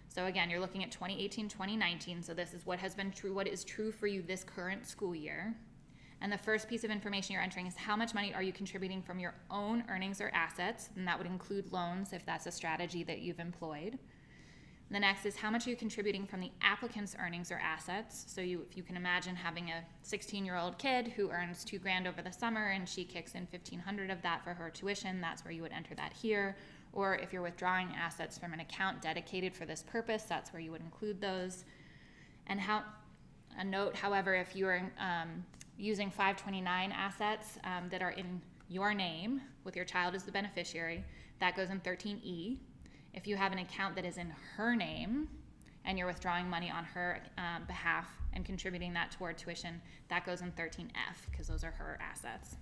So again, you're looking at 2018-2019, so this is what has been true, what is true for you this current school year. And the first piece of information you're entering is how much money are you contributing from your own earnings or assets, and that would include loans if that's a strategy that you've employed. The next is how much are you contributing from the applicant's earnings or assets. So if you can imagine having a 16-year-old kid who earns $2,000 over the summer and she kicks in $1,500 of that for her tuition, that's where you would enter that here. Or if you're withdrawing assets from an account dedicated for this purpose, that's where you would include those. And a note, however, if you are using 529 assets that are in your name with your child as the beneficiary, that goes in 13E. If you have an account that is in her name and you're withdrawing money on her behalf and contributing that toward tuition, that goes in 13F because those are her assets.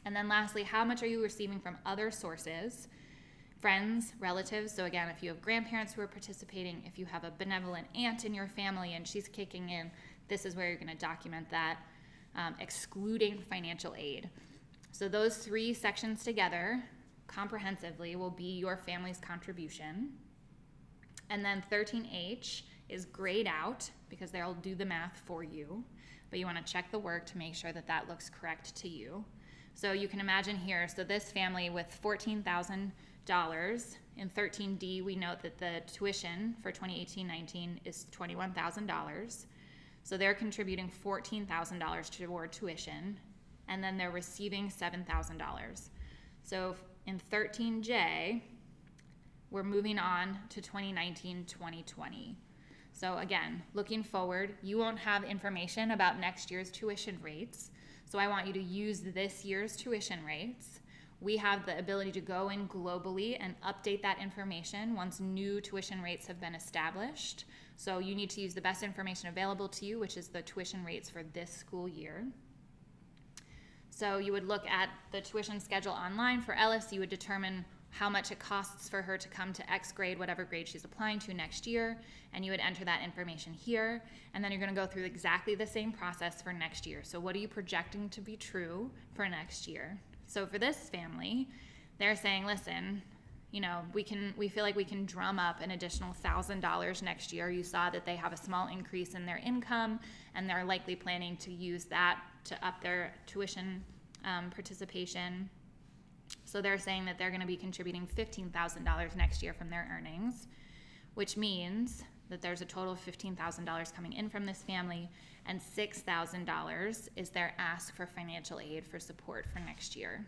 And then lastly, how much are you receiving from other sources? Friends, relatives, so again, if you have grandparents who are participating, if you have a benevolent aunt in your family and she's kicking in, this is where you're going to document that, excluding financial aid. So those 3 sections together comprehensively will be your family's contribution. And then 13H is grayed out because they'll do the math for you, but you want to check the work to make sure that that looks correct to you. So you can imagine here, so this family with $14,000 in 13D, we note that the tuition for 2018-19 is $21,000. So they're contributing $14,000 toward tuition, and then they're receiving $7,000. So in 13J, we're moving on to 2019-2020. So again, looking forward, you won't have information about next year's tuition rates. So I want you to use this year's tuition rates. We have the ability to go in globally and update that information once new tuition rates have been established. So you need to use the best information available to you, which is the tuition rates for this school year. So you would look at the tuition schedule online for Ellis. You would determine how much it costs for her to come to X grade, whatever grade she's applying to next year, and you would enter that information here, and then you're going to go through exactly the same process for next year. So what are you projecting to be true for next year? So for this family, they're saying, listen, you know, we feel like we can drum up an additional $1,000 next year. You saw that they have a small increase in their income, and they're likely planning to use that to up their tuition participation. So they're saying that they're going to be contributing $15,000 next year from their earnings, which means that there's a total of $15,000 coming in from this family, and $6,000 is their ask for financial aid for support for next year.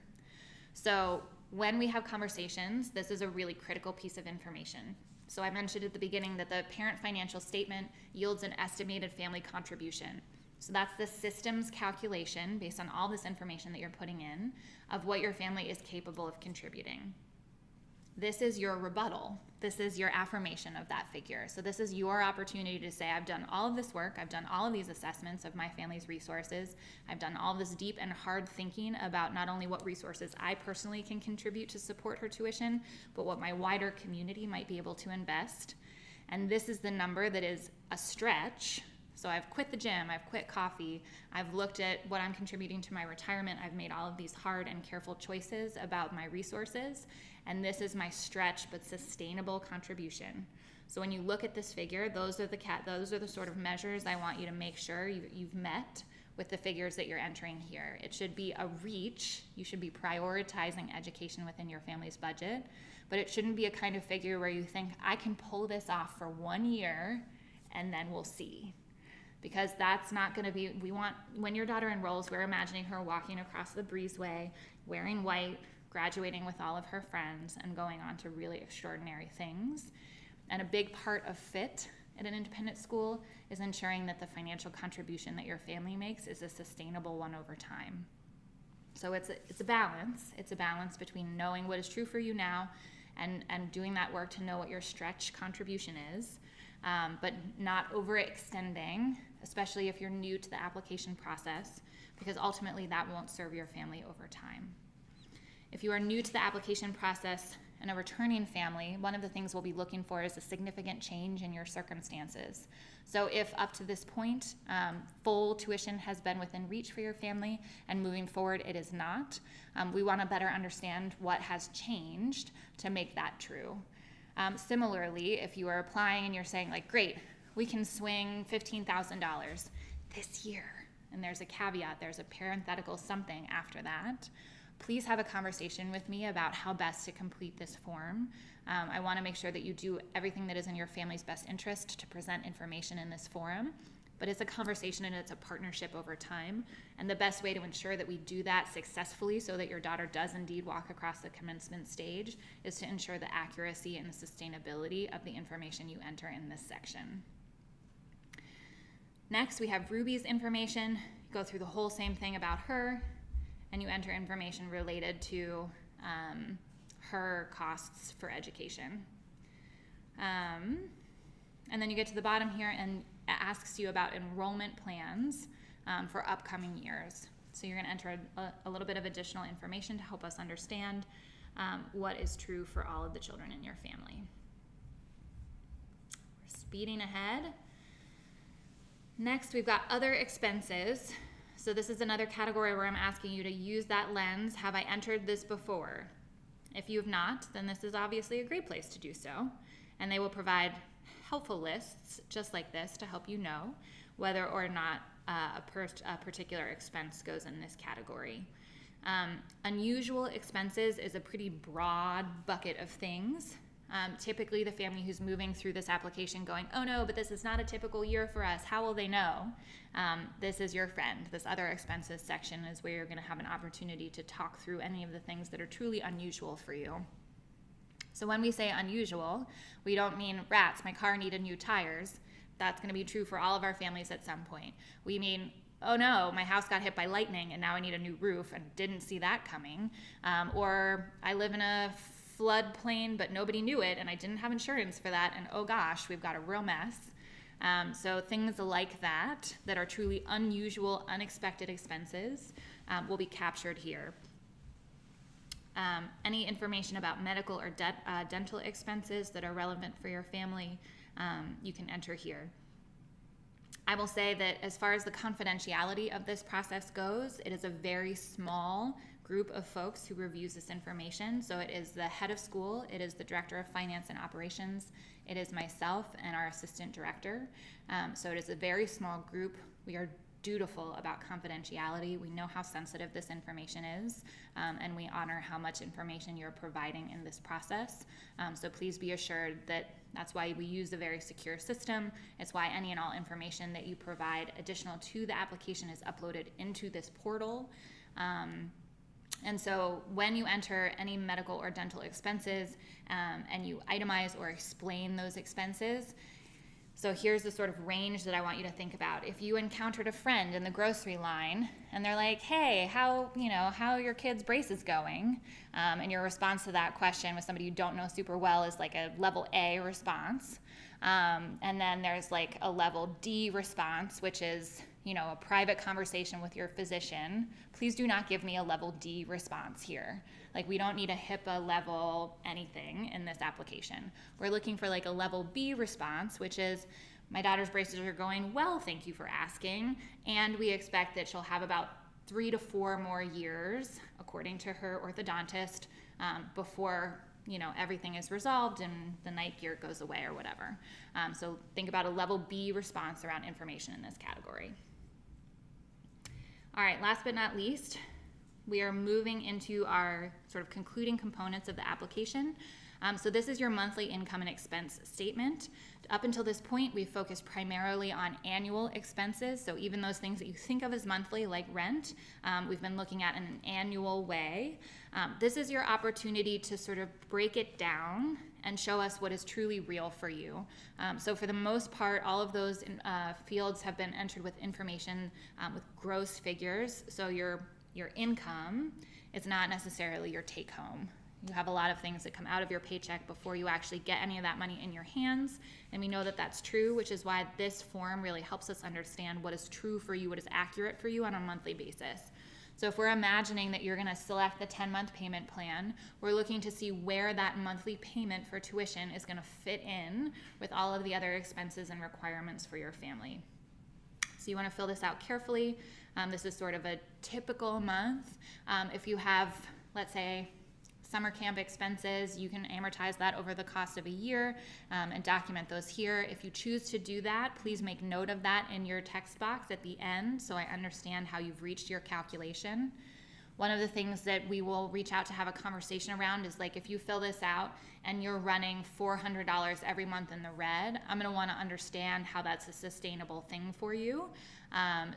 So when we have conversations, this is a really critical piece of information. So I mentioned at the beginning that the parent financial statement yields an estimated family contribution. So that's the systems calculation based on all this information that you're putting in of what your family is capable of contributing. This is your rebuttal. This is your affirmation of that figure. So this is your opportunity to say, I've done all of this work. I've done all of these assessments of my family's resources. I've done all this deep and hard thinking about not only what resources I personally can contribute to support her tuition, but what my wider community might be able to invest. And this is the number that is a stretch. So I've quit the gym, I've quit coffee, I've looked at what I'm contributing to my retirement, I've made all of these hard and careful choices about my resources, and this is my stretch but sustainable contribution. So when you look at this figure, those are the sort of measures I want you to make sure you've met with the figures that you're entering here. It should be a reach. You should be prioritizing education within your family's budget, but it shouldn't be a kind of figure where you think, I can pull this off for 1 year and then we'll see. Because that's not going to be, when your daughter enrolls, we're imagining her walking across the breezeway, wearing white, graduating with all of her friends, and going on to really extraordinary things. And a big part of fit at an independent school is ensuring that the financial contribution that your family makes is a sustainable one over time. So it's a balance. It's a balance between knowing what is true for you now and doing that work to know what your stretch contribution is, but not overextending, especially if you're new to the application process, because ultimately that won't serve your family over time. If you are new to the application process and a returning family, one of the things we'll be looking for is a significant change in your circumstances. So if up to this point, full tuition has been within reach for your family and moving forward it is not, we want to better understand what has changed to make that true. Similarly, if you are applying and you're saying like, great, we can swing $15,000 this year, and there's a caveat, there's a parenthetical something after that, please have a conversation with me about how best to complete this form. I want to make sure that you do everything that is in your family's best interest to present information in this forum, but it's a conversation and it's a partnership over time, and the best way to ensure that we do that successfully so that your daughter does indeed walk across the commencement stage is to ensure the accuracy and the sustainability of the information you enter in this section. Next, we have Ruby's information. You go through the whole same thing about her, and you enter information related to her costs for education. And then you get to the bottom here and it asks you about enrollment plans for upcoming years. So you're going to enter a little bit of additional information to help us understand what is true for all of the children in your family. We're speeding ahead. Next, we've got other expenses. So this is another category where I'm asking you to use that lens. Have I entered this before? If you have not, then this is obviously a great place to do so. And they will provide helpful lists just like this to help you know whether or not a particular expense goes in this category. Unusual expenses is a pretty broad bucket of things. Typically the family who's moving through this application going, oh no, but this is not a typical year for us, how will they know? This is your friend. This other expenses section is where you're going to have an opportunity to talk through any of the things that are truly unusual for you. So when we say unusual, we don't mean rats, my car needed new tires. That's going to be true for all of our families at some point. We mean, oh no, my house got hit by lightning and now I need a new roof and didn't see that coming. Or I live in a floodplain but nobody knew it and I didn't have insurance for that and oh gosh, we've got a real mess. So things like that are truly unusual, unexpected expenses will be captured here. Any information about medical or dental expenses that are relevant for your family, you can enter here. I will say that as far as the confidentiality of this process goes, it is a very small group of folks who reviews this information. So it is the head of school, it is the director of finance and operations, it is myself and our assistant director. So it is a very small group. We are dutiful about confidentiality. We know how sensitive this information is, and we honor how much information you're providing in this process. So please be assured that that's why we use a very secure system. It's why any and all information that you provide additional to the application is uploaded into this portal. And so when you enter any medical or dental expenses and you itemize or explain those expenses, so here's the sort of range that I want you to think about. If you encountered a friend in the grocery line and they're like, hey, how your kid's brace is going? And your response to that question with somebody you don't know super well is like a level A response. And then there's like a level D response, which is, a private conversation with your physician. Please do not give me a level D response here. Like we don't need a HIPAA level anything in this application. We're looking for like a level B response, which is my daughter's braces are going well, thank you for asking. And we expect that she'll have about 3 to 4 more years, according to her orthodontist, before everything is resolved and the night gear goes away or whatever. So think about a level B response around information in this category. All right, last but not least, we are moving into our sort of concluding components of the application. So this is your monthly income and expense statement. Up until this point, we've focused primarily on annual expenses. So even those things that you think of as monthly, like rent, we've been looking at in an annual way. This is your opportunity to sort of break it down and show us what is truly real for you. So for the most part, all of those fields have been entered with information with gross figures. So your income is not necessarily your take home. You have a lot of things that come out of your paycheck before you actually get any of that money in your hands. And we know that that's true, which is why this form really helps us understand what is true for you, what is accurate for you on a monthly basis. So if we're imagining that you're going to select the 10-month payment plan, we're looking to see where that monthly payment for tuition is going to fit in with all of the other expenses and requirements for your family. So you want to fill this out carefully. This is sort of a typical month. If you have, let's say, summer camp expenses, you can amortize that over the cost of a year and document those here. If you choose to do that, please make note of that in your text box at the end so I understand how you've reached your calculation. One of the things that we will reach out to have a conversation around is like if you fill this out and you're running $400 every month in the red, I'm going to want to understand how that's a sustainable thing for you.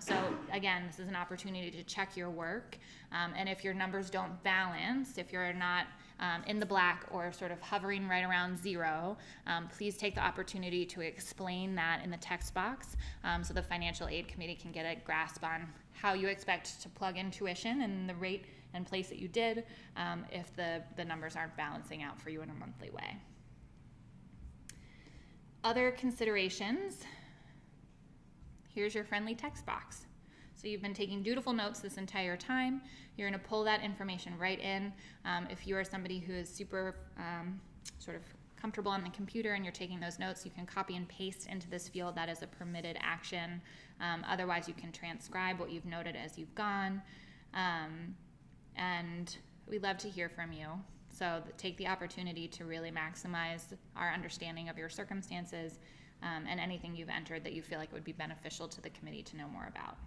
So again, this is an opportunity to check your work. And if your numbers don't balance, if you're not in the black or sort of hovering right around zero, please take the opportunity to explain that in the text box so the financial aid committee can get a grasp on how you expect to plug in tuition and the rate and place that you did if the numbers aren't balancing out for you in a monthly way. Other considerations. Here's your friendly text box. So you've been taking dutiful notes this entire time. You're going to pull that information right in. If you are somebody who is super sort of comfortable on the computer and you're taking those notes, you can copy and paste into this field. That is a permitted action. Otherwise, you can transcribe what you've noted as you've gone. And we love to hear from you. So take the opportunity to really maximize our understanding of your circumstances and anything you've entered that you feel like would be beneficial to the committee to know more about.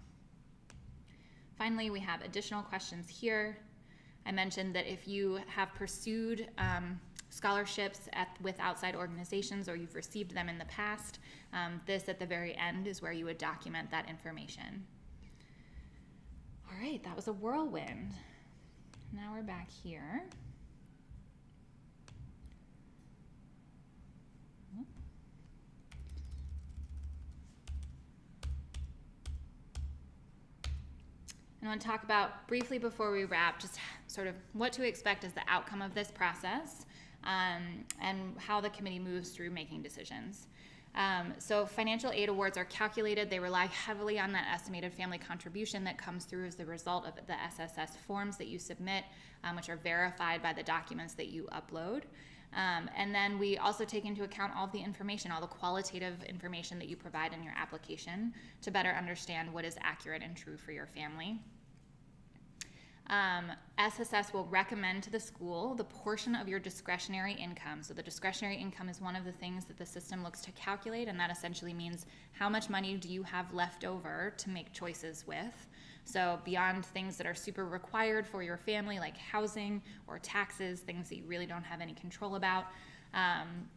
Finally, we have additional questions here. I mentioned that if you have pursued scholarships with outside organizations or you've received them in the past, this at the very end is where you would document that information. All right, that was a whirlwind. Now we're back here. And I want to talk about briefly before we wrap just sort of what to expect as the outcome of this process and how the committee moves through making decisions. So financial aid awards are calculated. They rely heavily on that estimated family contribution that comes through as the result of the SSS forms that you submit, which are verified by the documents that you upload. And then we also take into account all of the information, all the qualitative information that you provide in your application to better understand what is accurate and true for your family. SSS will recommend to the school the portion of your discretionary income. So the discretionary income is one of the things that the system looks to calculate, and that essentially means how much money do you have left over to make choices with. So beyond things that are super required for your family, like housing or taxes, things that you really don't have any control about,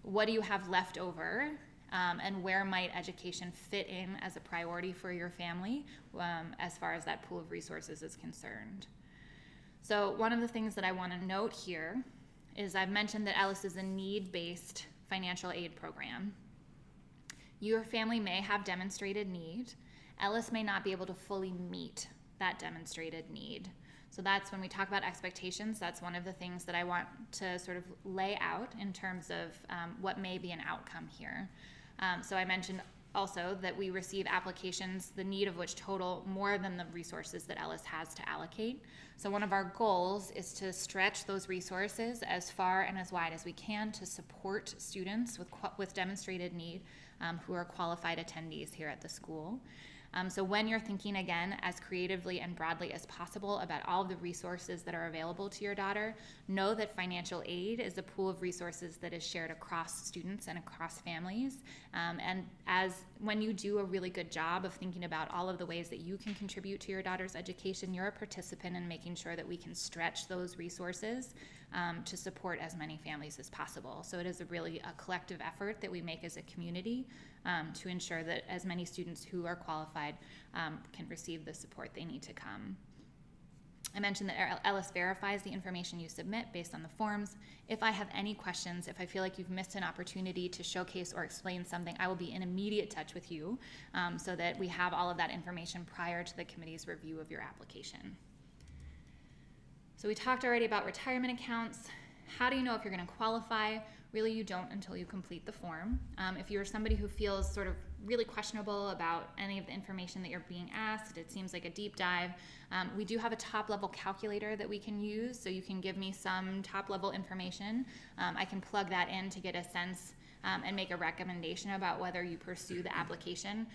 what do you have left over? And where might education fit in as a priority for your family as far as that pool of resources is concerned? So one of the things that I want to note here is I've mentioned that Ellis is a need-based financial aid program. Your family may have demonstrated need. Ellis may not be able to fully meet that demonstrated need. So that's when we talk about expectations, that's one of the things that I want to sort of lay out in terms of what may be an outcome here. So I mentioned also that we receive applications, the need of which total more than the resources that Ellis has to allocate. So one of our goals is to stretch those resources as far and as wide as we can to support students with demonstrated need who are qualified attendees here at the school. So when you're thinking, again, as creatively and broadly as possible about all of the resources that are available to your daughter, know that financial aid is a pool of resources that is shared across students and across families. And when you do a really good job of thinking about all of the ways that you can contribute to your daughter's education, you're a participant in making sure that we can stretch those resources to support as many families as possible. So it is a collective effort that we make as a community to ensure that as many students who are qualified can receive the support they need to come. I mentioned that Ellis verifies the information you submit based on the forms. If I have any questions, if I feel like you've missed an opportunity to showcase or explain something, I will be in immediate touch with you so that we have all of that information prior to the committee's review of your application. So we talked already about retirement accounts. How do you know if you're going to qualify? Really, you don't until you complete the form. If you're somebody who feels sort of really questionable about any of the information that you're being asked, it seems like a deep dive, we do have a top-level calculator that we can use, so you can give me some top-level information. I can plug that in to get a sense and make a recommendation about whether you pursue the application.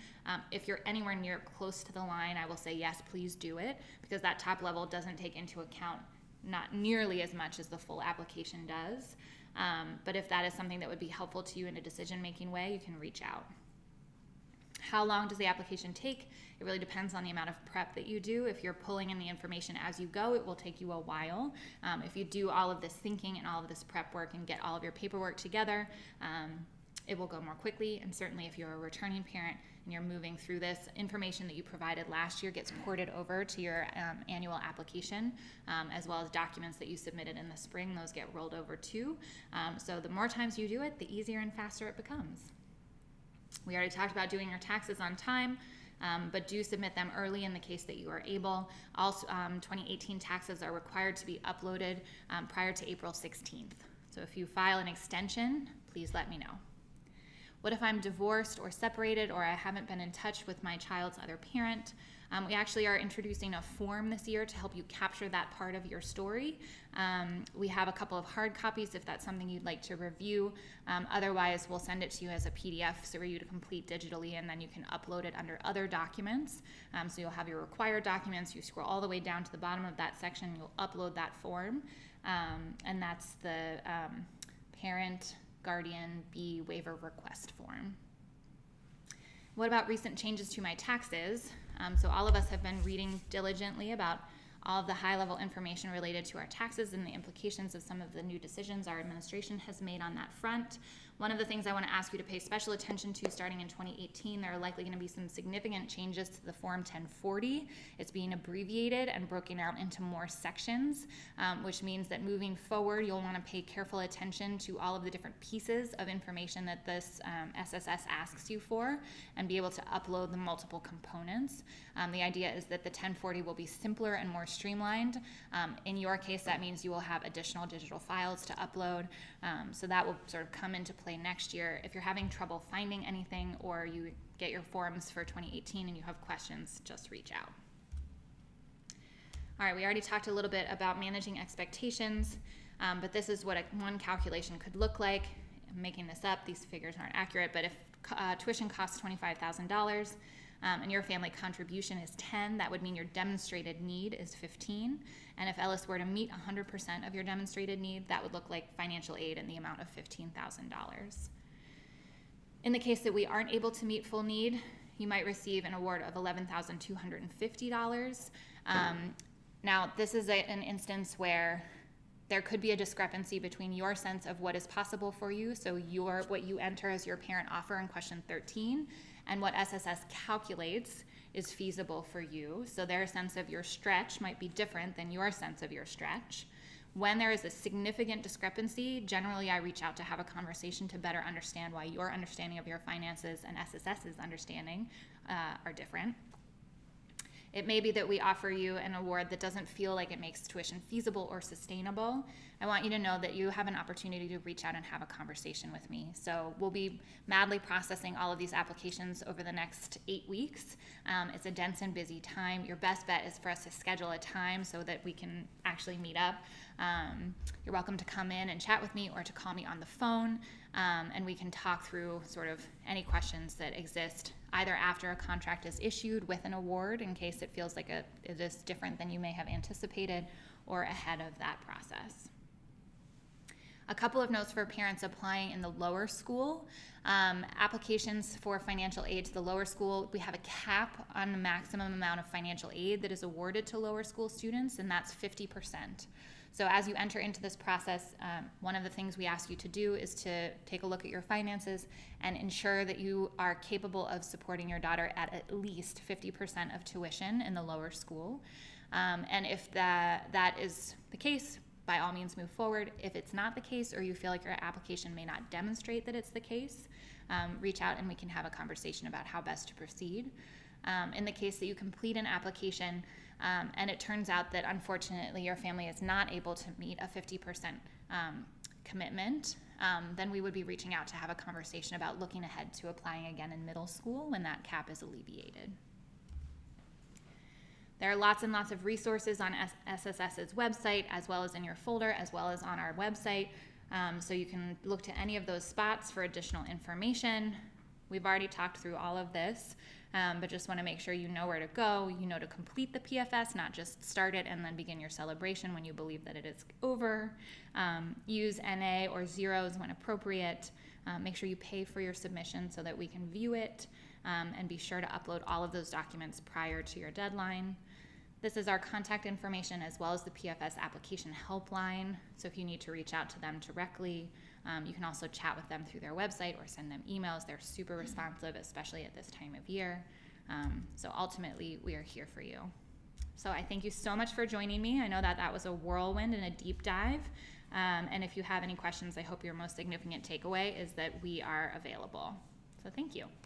If you're anywhere near close to the line, I will say yes, please do it, because that top level doesn't take into account not nearly as much as the full application does. But if that is something that would be helpful to you in a decision-making way, you can reach out. How long does the application take? It really depends on the amount of prep that you do. If you're pulling in the information as you go, it will take you a while. If you do all of this thinking and all of this prep work and get all of your paperwork together, it will go more quickly. And certainly if you're a returning parent and you're moving through this, information that you provided last year gets ported over to your annual application, as well as documents that you submitted in the spring. Those get rolled over too. So the more times you do it, the easier and faster it becomes. We already talked about doing your taxes on time, but do submit them early in the case that you are able. Also, 2018 taxes are required to be uploaded prior to April 16th. So if you file an extension, please let me know. What if I'm divorced or separated, or I haven't been in touch with my child's other parent? We actually are introducing a form this year to help you capture that part of your story. We have a couple of hard copies if that's something you'd like to review. Otherwise, we'll send it to you as a PDF for you to complete digitally, and then you can upload it under other documents. So you'll have your required documents. You scroll all the way down to the bottom of that section, you'll upload that form, and that's the Parent Guardian B waiver request form. What about recent changes to my taxes? So all of us have been reading diligently about all of the high-level information related to our taxes and the implications of some of the new decisions our administration has made on that front. One of the things I want to ask you to pay special attention to starting in 2018, there are likely going to be some significant changes to the Form 1040. It's being abbreviated and broken out into more sections, which means that moving forward, you'll want to pay careful attention to all of the different pieces of information that this SSS asks you for and be able to upload the multiple components. The idea is that the 1040 will be simpler and more streamlined. In your case, that means you will have additional digital files to upload. So that will sort of come into play next year. If you're having trouble finding anything or you get your forms for 2018 and you have questions, just reach out. All right, we already talked a little bit about managing expectations, but this is what one calculation could look like. I'm making this up, these figures aren't accurate, but if tuition costs $25,000 and your family contribution is 10, that would mean your demonstrated need is 15. And if Ellis were to meet 100% of your demonstrated need, that would look like financial aid in the amount of $15,000. In the case that we aren't able to meet full need, you might receive an award of $11,250. Now, this is an instance where there could be a discrepancy between your sense of what is possible for you, so what you enter as your parent offer in question 13, and what SSS calculates is feasible for you. So their sense of your stretch might be different than your sense of your stretch. When there is a significant discrepancy, generally I reach out to have a conversation to better understand why your understanding of your finances and SSS's understanding are different. It may be that we offer you an award that doesn't feel like it makes tuition feasible or sustainable. I want you to know that you have an opportunity to reach out and have a conversation with me. So we'll be madly processing all of these applications over the next 8 weeks. It's a dense and busy time. Your best bet is for us to schedule a time so that we can actually meet up. You're welcome to come in and chat with me or to call me on the phone, and we can talk through sort of any questions that exist either after a contract is issued with an award in case it feels like it is different than you may have anticipated, or ahead of that process. A couple of notes for parents applying in the lower school. Applications for financial aid to the lower school, we have a cap on the maximum amount of financial aid that is awarded to lower school students, and that's 50%. So as you enter into this process, one of the things we ask you to do is to take a look at your finances and ensure that you are capable of supporting your daughter at least 50% of tuition in the lower school. And if that is the case, by all means move forward. If it's not the case, or you feel like your application may not demonstrate that it's the case, reach out and we can have a conversation about how best to proceed. In the case that you complete an application and it turns out that unfortunately your family is not able to meet a 50% commitment, then we would be reaching out to have a conversation about looking ahead to applying again in middle school when that cap is alleviated. There are lots and lots of resources on SSS's website, as well as in your folder, as well as on our website. So you can look to any of those spots for additional information. We've already talked through all of this, but just want to make sure you know where to go, you know to complete the PFS, not just start it and then begin your celebration when you believe that it is over. Use NA or zeros when appropriate. Make sure you pay for your submission so that we can view it, and be sure to upload all of those documents prior to your deadline. This is our contact information as well as the PFS application helpline. So if you need to reach out to them directly, you can also chat with them through their website or send them emails. They're super responsive, especially at this time of year. So ultimately, we are here for you. So I thank you so much for joining me. I know that was a whirlwind and a deep dive. And if you have any questions, I hope your most significant takeaway is that we are available. So thank you.